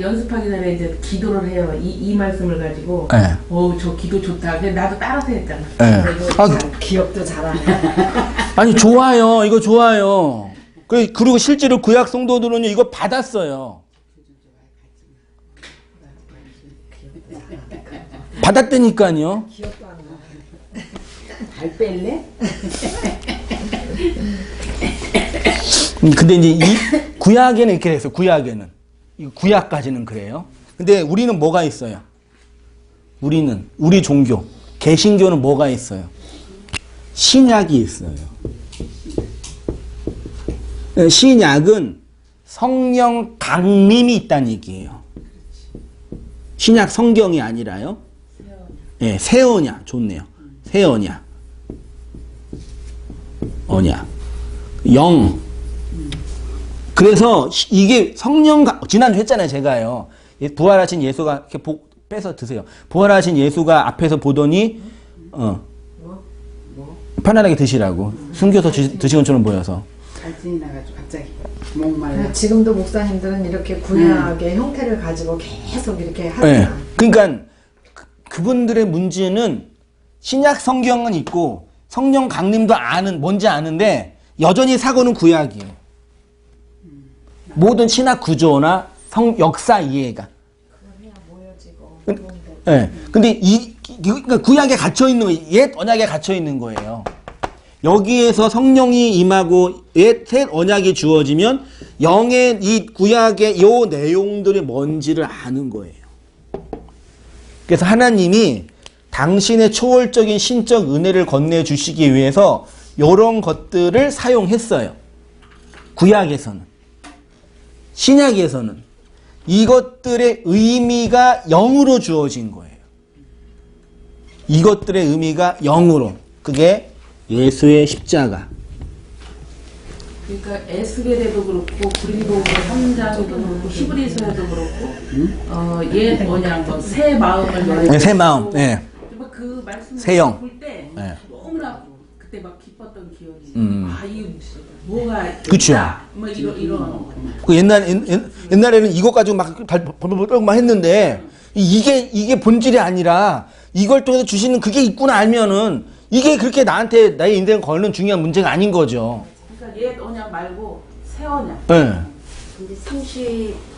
연습하기 전에 이제 기도를 해요. 이 말씀을 가지고. 네. 저 기도 좋다. 그래서 나도 따라서 했잖아. 네. 기억도 잘하네. 아니, 좋아요. 이거 좋아요. 그리고 실제로 구약 성도들은요, 이거 받았어요. 받았다니까요. 발 뺄래? 근데 이제 이 구약에는 이렇게 됐어요. 구약에는. 이 구약까지는 그래요. 근데 우리는 뭐가 있어요? 우리 종교, 개신교는 뭐가 있어요? 신약이 있어요. 신약은 성령 강림이 있다는 얘기예요. 신약 성경이 아니라요. 예, 새 언약. 좋네요. 새 언약. 언약. 영. 그래서 이게 성령, 지난주 했잖아요, 제가요. 부활하신 예수가, 이렇게 빼서 드세요. 부활하신 예수가 앞에서 보더니, 편안하게 드시라고. 숨겨서 드신 것처럼 보여서. 갈증이 나가지고 갑자기 목말라. 지금도 목사님들은 이렇게 구약의 형태를 가지고 계속 이렇게 하잖아. 네. 그러니까 그분들의 문제는 신약 성경은 있고 성령 강림도 뭔지 아는데 여전히 사고는 구약이에요. 모든 신학 구조나 역사 이해가. 네. 근데 그러니까 구약에 갇혀 있는 거예요. 옛 언약에 갇혀 있는 거예요. 여기에서 성령이 임하고 새 언약이 주어지면 영의 이 구약의 요 내용들이 뭔지를 아는 거예요. 그래서 하나님이 당신의 초월적인 신적 은혜를 건네주시기 위해서 이런 것들을 사용했어요. 구약에서는. 신약에서는. 이것들의 의미가 영으로 주어진 거예요. 이것들의 의미가 영으로. 그게 예수의 십자가. 그러니까 에스겔에도 그렇고 그리고 3장에도 그렇고 히브리서에도 그렇고 옛 언약 새 마음을 열어. 네, 새 마음. 네. 그 말씀을 새 영. 볼 때 네. 너무나 그때 막 기뻤던 기억이. 이게 뭐가 그쵸. 있다. 뭐 이런. 그 옛날에는 이것 가지고 막 했는데 이게 본질이 아니라 이걸 통해서 주시는 그게 있구나 알면은 이게 그렇게 나한테 나의 인생을 거는 중요한 문제가 아닌 거죠. 그러니까 옛 언약 말고 새 언약. 네. 근데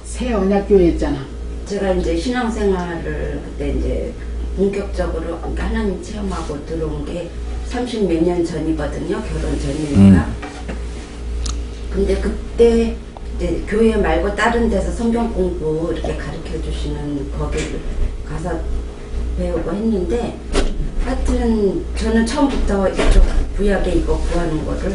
새 언약교회 있잖아. 제가 이제 신앙생활을 그때 이제 본격적으로 그러니까 하나님 체험하고 들어온 게 30 몇 년 전이거든요. 결혼 전이니까. 근데 그때 이제 교회 말고 다른 데서 성경 공부 이렇게 가르쳐 주시는 거기를 가서 배우고 했는데 하여튼 저는 처음부터 이쪽 구약에 이거 구하는 거를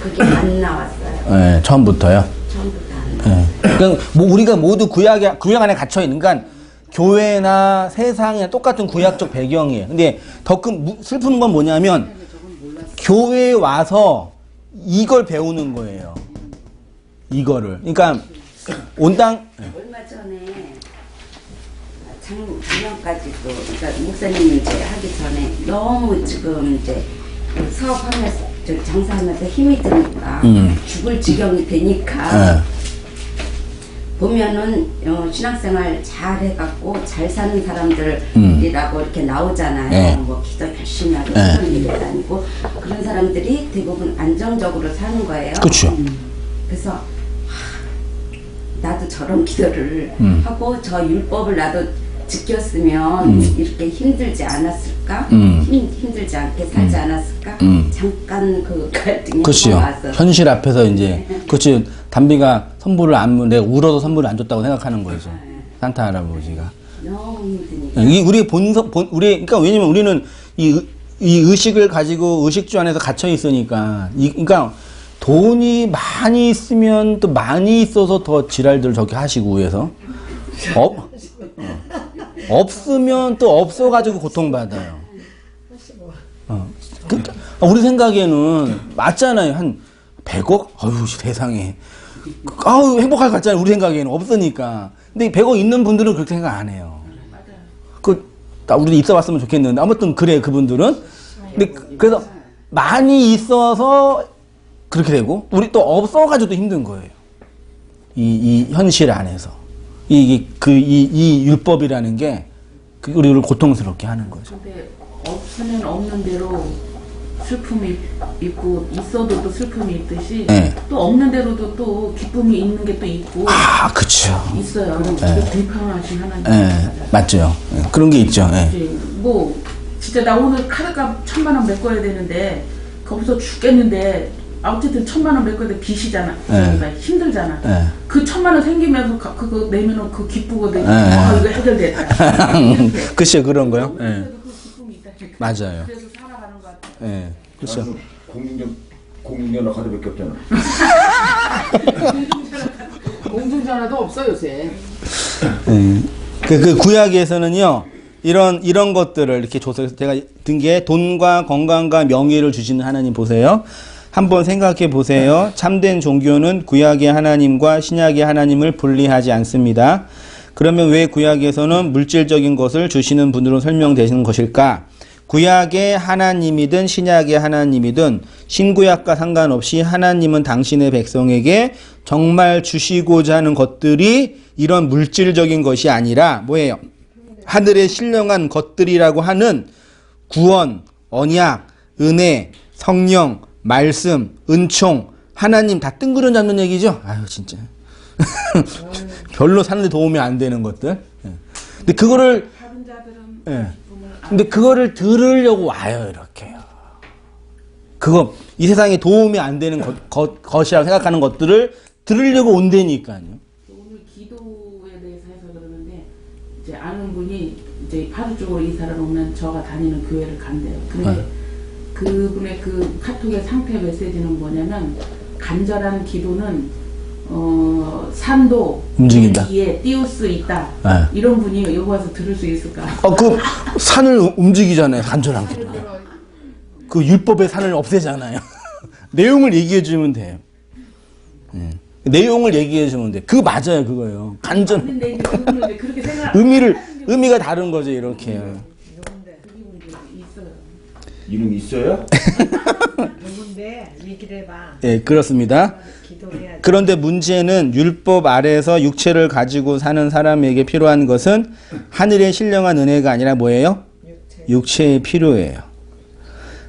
그게 안 나왔어요. 네, 처음부터요. 처음부터 안 나왔어요. 네. 그러니까 뭐 우리가 모두 구약 안에 갇혀 있는 건 교회나 세상이나 똑같은 구약적 배경이에요. 근데 더 큰 슬픈 건 뭐냐면 교회에 와서 이걸 배우는 거예요. 이거를. 그러니까 온당 얼마 전에 작년까지도 그러니까 목사님 이제 하기 전에 너무 지금 이제 사업하면서 장사하면서 힘이 드니까 죽을 지경이 되니까 보면은 신앙생활 잘 해갖고 잘 사는 사람들이라고 이렇게 나오잖아요. 뭐 기도 열심히 하고 그런 일에 다니고 그런 사람들이 대부분 안정적으로 사는 거예요. 그렇죠. 그래서 나도 저런 기도를 하고 저 율법을 나도 지켰으면 이렇게 힘들지 않았을까? 힘들지 않게 살지 않았을까? 잠깐 그 갈등이 그렇죠. 와서 현실 앞에서 이제 그렇지. 담비가 선물을 내가 울어서 선물을 안 줬다고 생각하는 거죠. 산타 할아버지가. 너무 힘드니까. 이게 우리의 그러니까 왜냐면 우리는 이 의식을 가지고 의식주 안에서 갇혀 있으니까 그러니까 돈이 많이 있으면 또 많이 있어서 더 지랄들 저렇게 하시고 위해서 없으면 또 없어가지고 고통받아요. 우리 생각에는 맞잖아요. 한 100억? 어휴 세상에. 아우 행복할 것 같잖아요. 우리 생각에는 없으니까. 근데 100억 있는 분들은 그렇게 생각 안 해요. 우리도 있어 봤으면 좋겠는데 아무튼 그래 그분들은. 근데 그래서 많이 있어서 그렇게 되고 우리 또 없어가지고도 힘든 거예요. 이 현실 안에서 이 율법이라는 게 우리를 고통스럽게 하는 거죠. 근데 없으면 없는 대로 슬픔이 있고 있어도 또 슬픔이 있듯이 네. 또 없는 대로도 또 기쁨이 있는 게 또 있고 아, 그쵸. 있어요. 공평하신 하나님. 예, 맞죠. 예, 그런 게 있죠. 예. 이제 뭐 진짜 나 오늘 카드값 1,000만 원 메꿔야 되는데 거기서 죽겠는데 어쨌든 1,000만 원 메꿔야 돼 빚이잖아. 그러니까 힘들잖아. 예. 그 1,000만 원 생기면서 그거 내면은 그 기쁘거든. 예. 이거 해결됐다. 이렇게. 글쎄, 그런 거요? 예. 그래도 그 기쁨이 있다. 맞아요. 그래서 살아가는 것 같아. 예. 그렇죠. 나는 공중전화 카드밖에 없잖아. 공중전화도 없어 요새. 예. 그 구약에서는요, 이런 것들을 이렇게 줘서 제가 든 게 돈과 건강과 명예를 주시는 하나님 보세요. 한번 생각해 보세요. 참된 종교는 구약의 하나님과 신약의 하나님을 분리하지 않습니다. 그러면 왜 구약에서는 물질적인 것을 주시는 분으로 설명되시는 것일까? 구약의 하나님이든 신약의 하나님이든 신구약과 상관없이 하나님은 당신의 백성에게 정말 주시고자 하는 것들이 이런 물질적인 것이 아니라 뭐예요? 하늘의 신령한 것들이라고 하는 구원, 언약, 은혜, 성령, 말씀, 은총, 하나님 다 뜬구름 잡는 얘기죠? 아유, 진짜. 별로 사는데 도움이 안 되는 것들. 예. 근데 그거를, 다른 자들은 예. 근데 그거를 들으려고 와요, 이렇게요. 그거, 이 세상에 도움이 안 되는 것이라고 생각하는 것들을 들으려고 온다니까요. 오늘 기도에 대해서 해서 그러는데 이제 아는 분이 이제 파주 쪽으로 이사를 오면 저가 다니는 교회를 간대요. 근데 네. 그분의 그 카톡의 상태 메시지는 뭐냐면 간절한 기도는 산도 움직인다. 위에 띄울 수 있다. 네. 이런 분이 여기 와서 들을 수 있을까? 그 산을 움직이잖아요, 간절한 기도. 그 율법의 산을 없애잖아요. 내용을 얘기해 주면 돼요. 내용을 얘기해 주면 돼. 그거 맞아요, 그거요. 간절. 근데 이제 그분은 그렇게 생각 의미가 다른 거죠, 이렇게. 있어요. 이름이 있어요? 누군데 얘기를 해봐. 예, 그렇습니다. 기도해야지. 그런데 문제는 율법 아래에서 육체를 가지고 사는 사람에게 필요한 것은 하늘의 신령한 은혜가 아니라 뭐예요? 육체의 필요예요.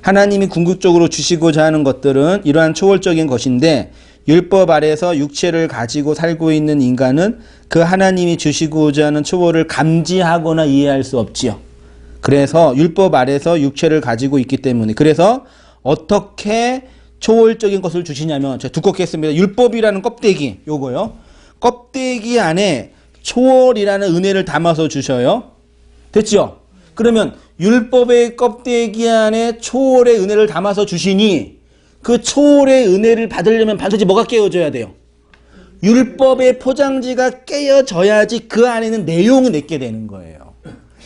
하나님이 궁극적으로 주시고자 하는 것들은 이러한 초월적인 것인데 율법 아래에서 육체를 가지고 살고 있는 인간은 그 하나님이 주시고자 하는 초월을 감지하거나 이해할 수 없지요. 그래서 율법 아래에서 육체를 가지고 있기 때문에 그래서 어떻게 초월적인 것을 주시냐면 제가 두껍게 했습니다. 율법이라는 껍데기 요거요. 껍데기 안에 초월이라는 은혜를 담아서 주셔요. 됐죠? 그러면 율법의 껍데기 안에 초월의 은혜를 담아서 주시니 그 초월의 은혜를 받으려면 반드시 뭐가 깨어져야 돼요? 율법의 포장지가 깨어져야지 그 안에는 내용이 내게 되는 거예요.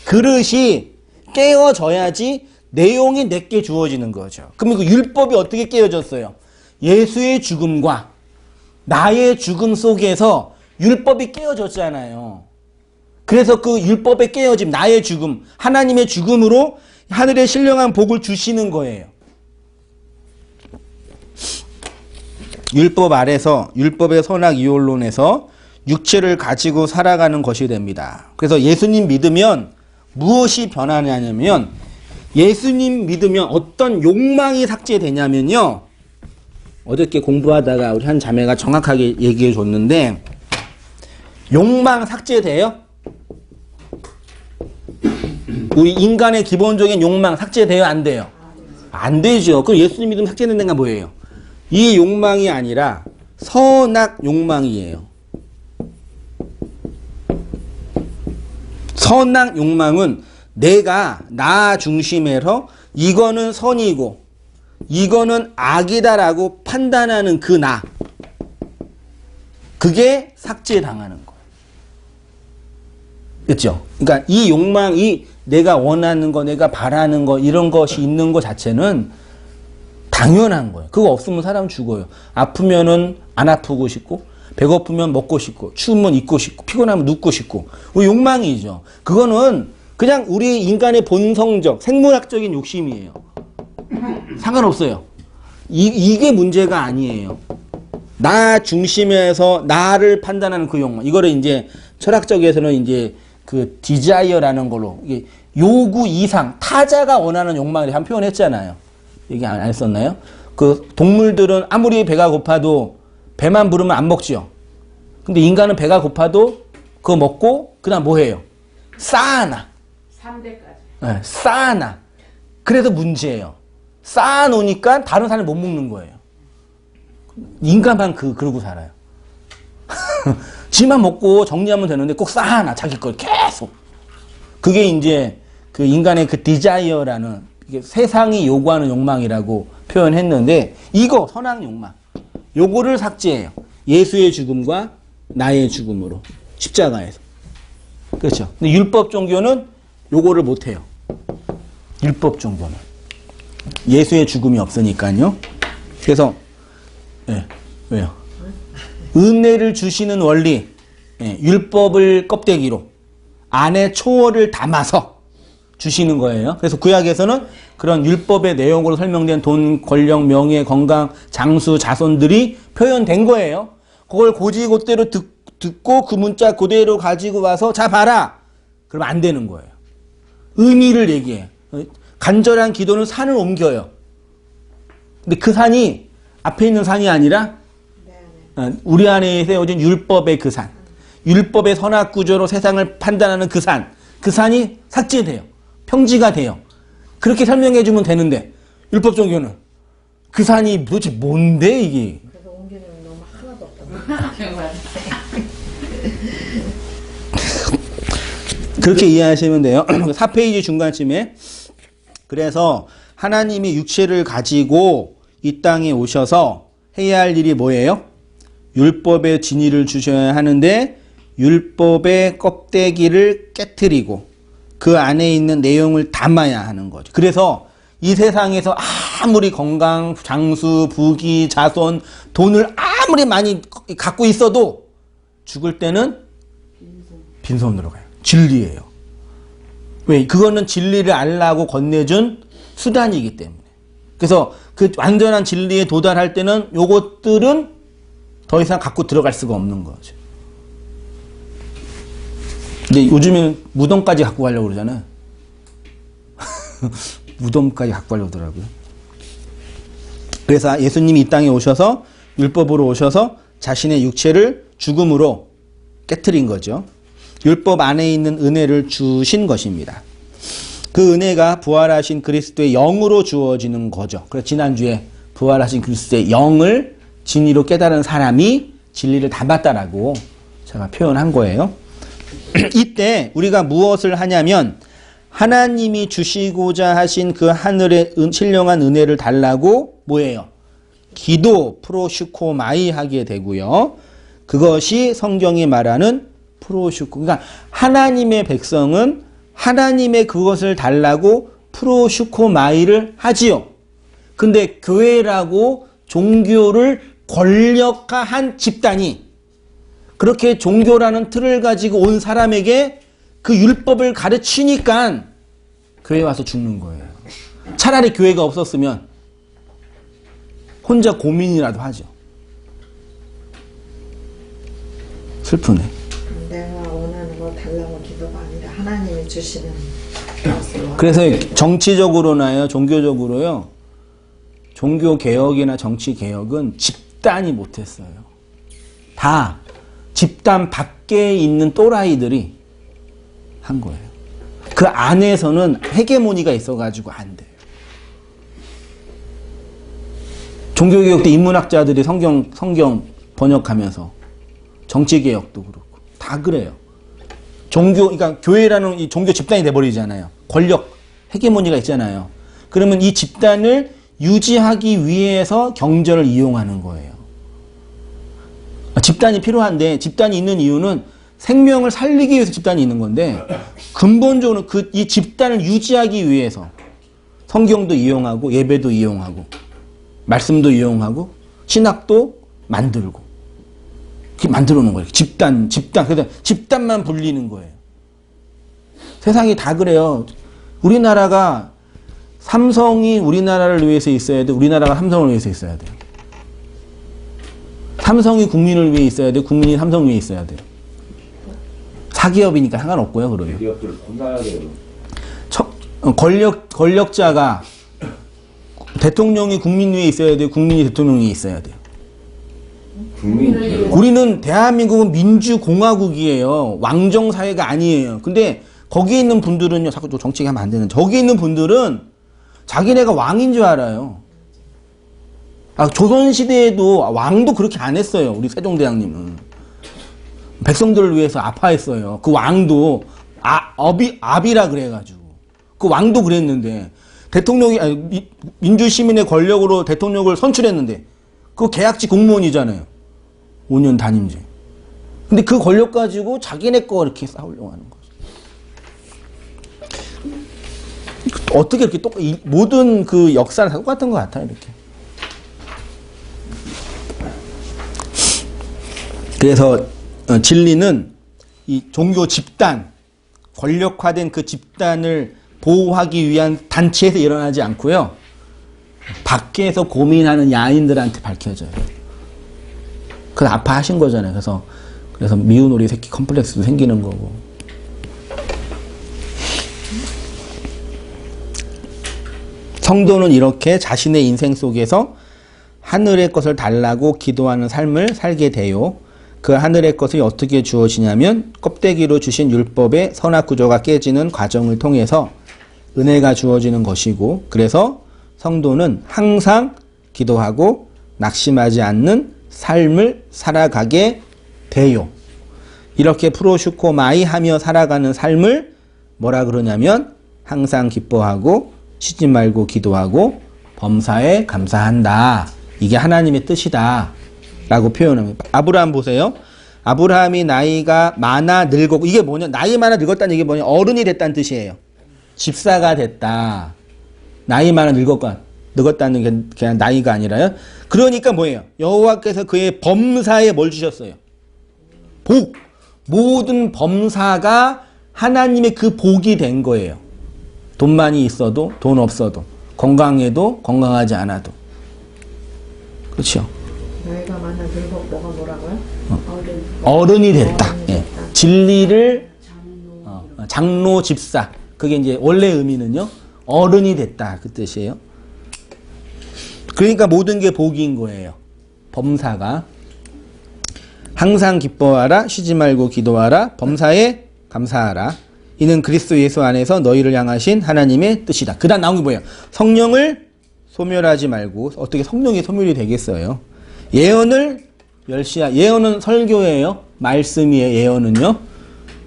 그릇이 깨어져야지 내용이 내게 주어지는 거죠. 그럼 그 율법이 어떻게 깨어졌어요? 예수의 죽음과 나의 죽음 속에서 율법이 깨어졌잖아요. 그래서 그 율법의 깨어짐, 나의 죽음, 하나님의 죽음으로 하늘의 신령한 복을 주시는 거예요. 율법 아래서 율법의 선악 이혼론에서 육체를 가지고 살아가는 것이 됩니다. 그래서 예수님 믿으면 무엇이 변하냐면 예수님 믿으면 어떤 욕망이 삭제되냐면요. 어저께 공부하다가 우리 한 자매가 정확하게 얘기해 줬는데 욕망 삭제돼요? 우리 인간의 기본적인 욕망 삭제돼요? 안 돼요? 안 되죠. 그럼 예수님 믿으면 삭제되는 게 뭐예요? 이 욕망이 아니라 선악 욕망이에요. 선악 욕망은 내가 나 중심에서 이거는 선이고 이거는 악이다라고 판단하는 그 나. 그게 삭제당하는 거예요. 그렇죠? 그러니까 이 욕망이 내가 원하는 거, 내가 바라는 거 이런 것이 있는 것 자체는 당연한 거예요. 그거 없으면 사람 죽어요. 아프면은 안 아프고 싶고 배고프면 먹고 싶고 추우면 입고 싶고 피곤하면 눕고 싶고 욕망이죠. 그거는 그냥 우리 인간의 본성적 생물학적인 욕심이에요. 상관없어요. 이게 문제가 아니에요. 나 중심에서 나를 판단하는 그 욕망. 이거를 이제 철학적에서는 이제 그 디자이어라는 걸로 이게 요구 이상 타자가 원하는 욕망을 한 표현했잖아요. 얘기 안 했었나요? 그 동물들은 아무리 배가 고파도 배만 부르면 안 먹지요. 근데 인간은 배가 고파도 그거 먹고 그다음 뭐 해요? 쌓아놔. 3대까지. 네, 쌓아놔. 그래서 문제예요. 쌓아놓으니까 다른 사람이 못 먹는 거예요. 인간만 그러고 살아요. 지만 먹고 정리하면 되는데 꼭 쌓아놔. 자기 걸 계속. 그게 이제 그 인간의 그 디자이어라는 이게 세상이 요구하는 욕망이라고 표현했는데 이거 선악 욕망. 요거를 삭제해요. 예수의 죽음과 나의 죽음으로 십자가에서. 그렇죠. 근데 율법 종교는 요거를 못 해요. 율법 종교는 예수의 죽음이 없으니까요. 그래서 왜요? 은혜를 주시는 원리, 율법을 껍데기로 안에 초월을 담아서 주시는 거예요. 그래서 구약에서는 그런 율법의 내용으로 설명된 돈, 권력, 명예, 건강, 장수, 자손들이 표현된 거예요. 그걸 고지고대로 듣고 그 문자 그대로 가지고 와서 자 봐라. 그러면 안 되는 거예요. 의미를 얘기해. 간절한 기도는 산을 옮겨요. 근데 그 산이 앞에 있는 산이 아니라 우리 안에 세워진 율법의 그 산. 율법의 선악구조로 세상을 판단하는 그 산. 그 산이 삭제돼요. 평지가 돼요. 그렇게 설명해 주면 되는데 율법 종교는 그 산이 도대체 뭔데 이게. 그래서 옮기는 너무 하나도 없다. 그렇게 이해하시면 돼요. 4페이지 중간쯤에 그래서 하나님이 육체를 가지고 이 땅에 오셔서 해야 할 일이 뭐예요? 율법의 진리를 주셔야 하는데 율법의 껍데기를 깨트리고 그 안에 있는 내용을 담아야 하는 거죠. 그래서 이 세상에서 아무리 건강, 장수, 부귀, 자손, 돈을 아무리 많이 갖고 있어도 죽을 때는 빈손으로 가요. 진리예요. 왜? 그거는 진리를 알라고 건네준 수단이기 때문에. 그래서 그 완전한 진리에 도달할 때는 요것들은 더 이상 갖고 들어갈 수가 없는 거죠. 근데 요즘에는 무덤까지 갖고 가려고 그러잖아요. 무덤까지 갖고 가려고 하더라고요. 그래서 예수님이 이 땅에 오셔서 율법으로 오셔서 자신의 육체를 죽음으로 깨트린 거죠. 율법 안에 있는 은혜를 주신 것입니다. 그 은혜가 부활하신 그리스도의 영으로 주어지는 거죠. 그래서 지난주에 부활하신 그리스도의 영을 진리로 깨달은 사람이 진리를 담았다라고 제가 표현한 거예요. 이때 우리가 무엇을 하냐면 하나님이 주시고자 하신 그 하늘의 신령한 은혜를 달라고 뭐예요? 기도 프로슈코마이 하게 되고요. 그것이 성경이 말하는 프로슈코. 그러니까 하나님의 백성은 하나님의 그것을 달라고 프로슈코마이를 하지요. 근데 교회라고 종교를 권력화한 집단이 그렇게 종교라는 틀을 가지고 온 사람에게 그 율법을 가르치니까 교회 와서 죽는 거예요. 차라리 교회가 없었으면 혼자 고민이라도 하죠. 슬프네. 내가 원하는 거 달라고 기도가 아니라 하나님이 주시는 것으로. 그래서 정치적으로나요, 종교적으로요, 종교개혁이나 정치개혁은 집단이 못했어요. 다 집단 밖에 있는 또라이들이 한 거예요. 그 안에서는 헤게모니가 있어가지고 안 돼요. 종교개혁 때 인문학자들이 성경 번역하면서 정치개혁도 그렇고 다 그래요. 그러니까 교회라는 이 종교 집단이 돼버리잖아요. 권력, 헤게모니가 있잖아요. 그러면 이 집단을 유지하기 위해서 경전을 이용하는 거예요. 집단이 필요한데 집단이 있는 이유는 생명을 살리기 위해서 집단이 있는 건데 근본적으로 이 집단을 유지하기 위해서 성경도 이용하고 예배도 이용하고 말씀도 이용하고 신학도 만들고 만들어 놓은 거예요. 집단. 그래서 집단만 불리는 거예요. 세상이 다 그래요. 우리나라가 삼성이 우리나라를 위해서 있어야 돼. 우리나라가 삼성을 위해서 있어야 돼요. 삼성이 국민을 위해 있어야 돼. 국민이 삼성 위해 있어야 돼요. 사기업이니까 상관없고요. 그러면 기업들 분할해야 돼요. 권력자가 대통령이 국민 위에 있어야 돼요? 국민이 대통령 위에 있어야 돼요? 국민 우리는 대한민국은 민주공화국이에요. 왕정사회가 아니에요. 근데 거기에 있는 분들은요, 자꾸 또 정치가 하면 안 되는, 저기 있는 분들은 자기네가 왕인 줄 알아요. 조선시대에도 왕도 그렇게 안 했어요. 우리 세종대왕님은. 백성들을 위해서 아파했어요. 그 왕도, 압이라 그래가지고. 그 왕도 그랬는데, 대통령이, 민주시민의 권력으로 대통령을 선출했는데, 그거 계약직 공무원이잖아요. 5년 단임제. 근데 그 권력 가지고 자기네 거 이렇게 싸우려고 하는 거죠. 어떻게 이렇게 모든 그 역사는 다 똑같은 것 같아요, 이렇게. 그래서 진리는 이 종교 집단, 권력화된 그 집단을 보호하기 위한 단체에서 일어나지 않고요. 밖에서 고민하는 야인들한테 밝혀져요. 그걸 아파하신 거잖아요. 그래서 미운 오리 새끼 컴플렉스도 생기는 거고. 성도는 이렇게 자신의 인생 속에서 하늘의 것을 달라고 기도하는 삶을 살게 돼요. 그 하늘의 것이 어떻게 주어지냐면 껍데기로 주신 율법의 선악 구조가 깨지는 과정을 통해서 은혜가 주어지는 것이고, 그래서 성도는 항상 기도하고 낙심하지 않는 삶을 살아가게 돼요. 이렇게 프로슈코마이 하며 살아가는 삶을 뭐라 그러냐면 항상 기뻐하고 쉬지 말고 기도하고 범사에 감사한다. 이게 하나님의 뜻이다 라고 표현합니다. 아브라함 보세요. 아브라함이 나이가 많아 늙었고, 이게 뭐냐, 나이 많아 늙었다는 얘기 뭐냐, 어른이 됐다는 뜻이에요. 집사가 됐다. 나이 많아 늙었다는 게 그냥 나이가 아니라요. 그러니까 뭐예요? 여호와께서 그의 범사에 뭘 주셨어요? 복. 모든 범사가 하나님의 그 복이 된 거예요. 돈 많이 있어도 돈 없어도, 건강해도 건강하지 않아도. 그렇죠? 나이가 많아 늙어 뭐라고요? 어른이 됐다. 예. 진리를 장로 집사. 그게 이제 원래 의미는요. 어른이 됐다. 그 뜻이에요. 그러니까 모든 게 복인 거예요. 범사가. 항상 기뻐하라. 쉬지 말고 기도하라. 범사에 감사하라. 이는 그리스도 예수 안에서 너희를 향하신 하나님의 뜻이다. 그 다음 나온 게 뭐예요? 성령을 소멸하지 말고. 어떻게 성령이 소멸이 되겠어요? 예언을 멸시하. 예언은 설교예요. 말씀이에요. 예언은요.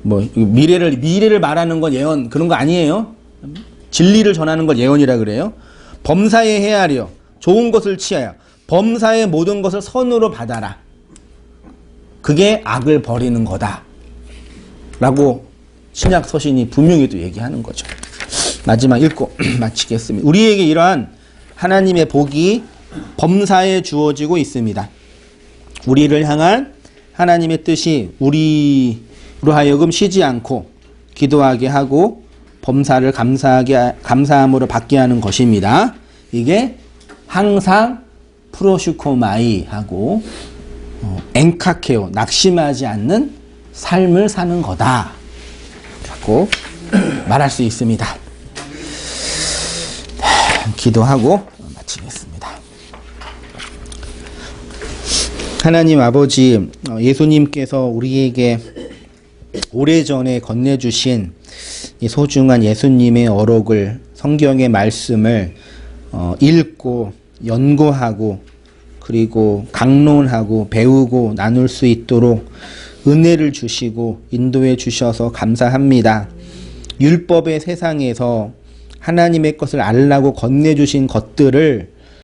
뭐 미래를 말하는 건 예언 그런 거 아니에요. 진리를 전하는 걸 예언이라 그래요. 범사에 헤아려. 좋은 것을 취하여. 범사의 모든 것을 선으로 받아라. 그게 악을 버리는 거다. 라고 신약 서신이 분명히 또 얘기하는 거죠. 마지막 읽고 마치겠습니다. 우리에게 이러한 하나님의 복이 범사에 주어지고 있습니다. 우리를 향한 하나님의 뜻이 우리로 하여금 쉬지 않고 기도하게 하고 범사를 감사함으로 받게 하는 것입니다. 이게 항상 프로슈코마이 하고 엔카케오, 낙심하지 않는 삶을 사는 거다 라고 말할 수 있습니다. 기도하고 마치겠습니다. 하나님 아버지, 예수님께서 우리에게 오래전에 건네주신 이 소중한 예수님의 어록을, 성경의 말씀을 읽고 연구하고 그리고 강론하고 배우고 나눌 수 있도록 은혜를 주시고 인도해 주셔서 감사합니다. 율법의 세상에서 하나님의 것을 알라고 건네주신 것들을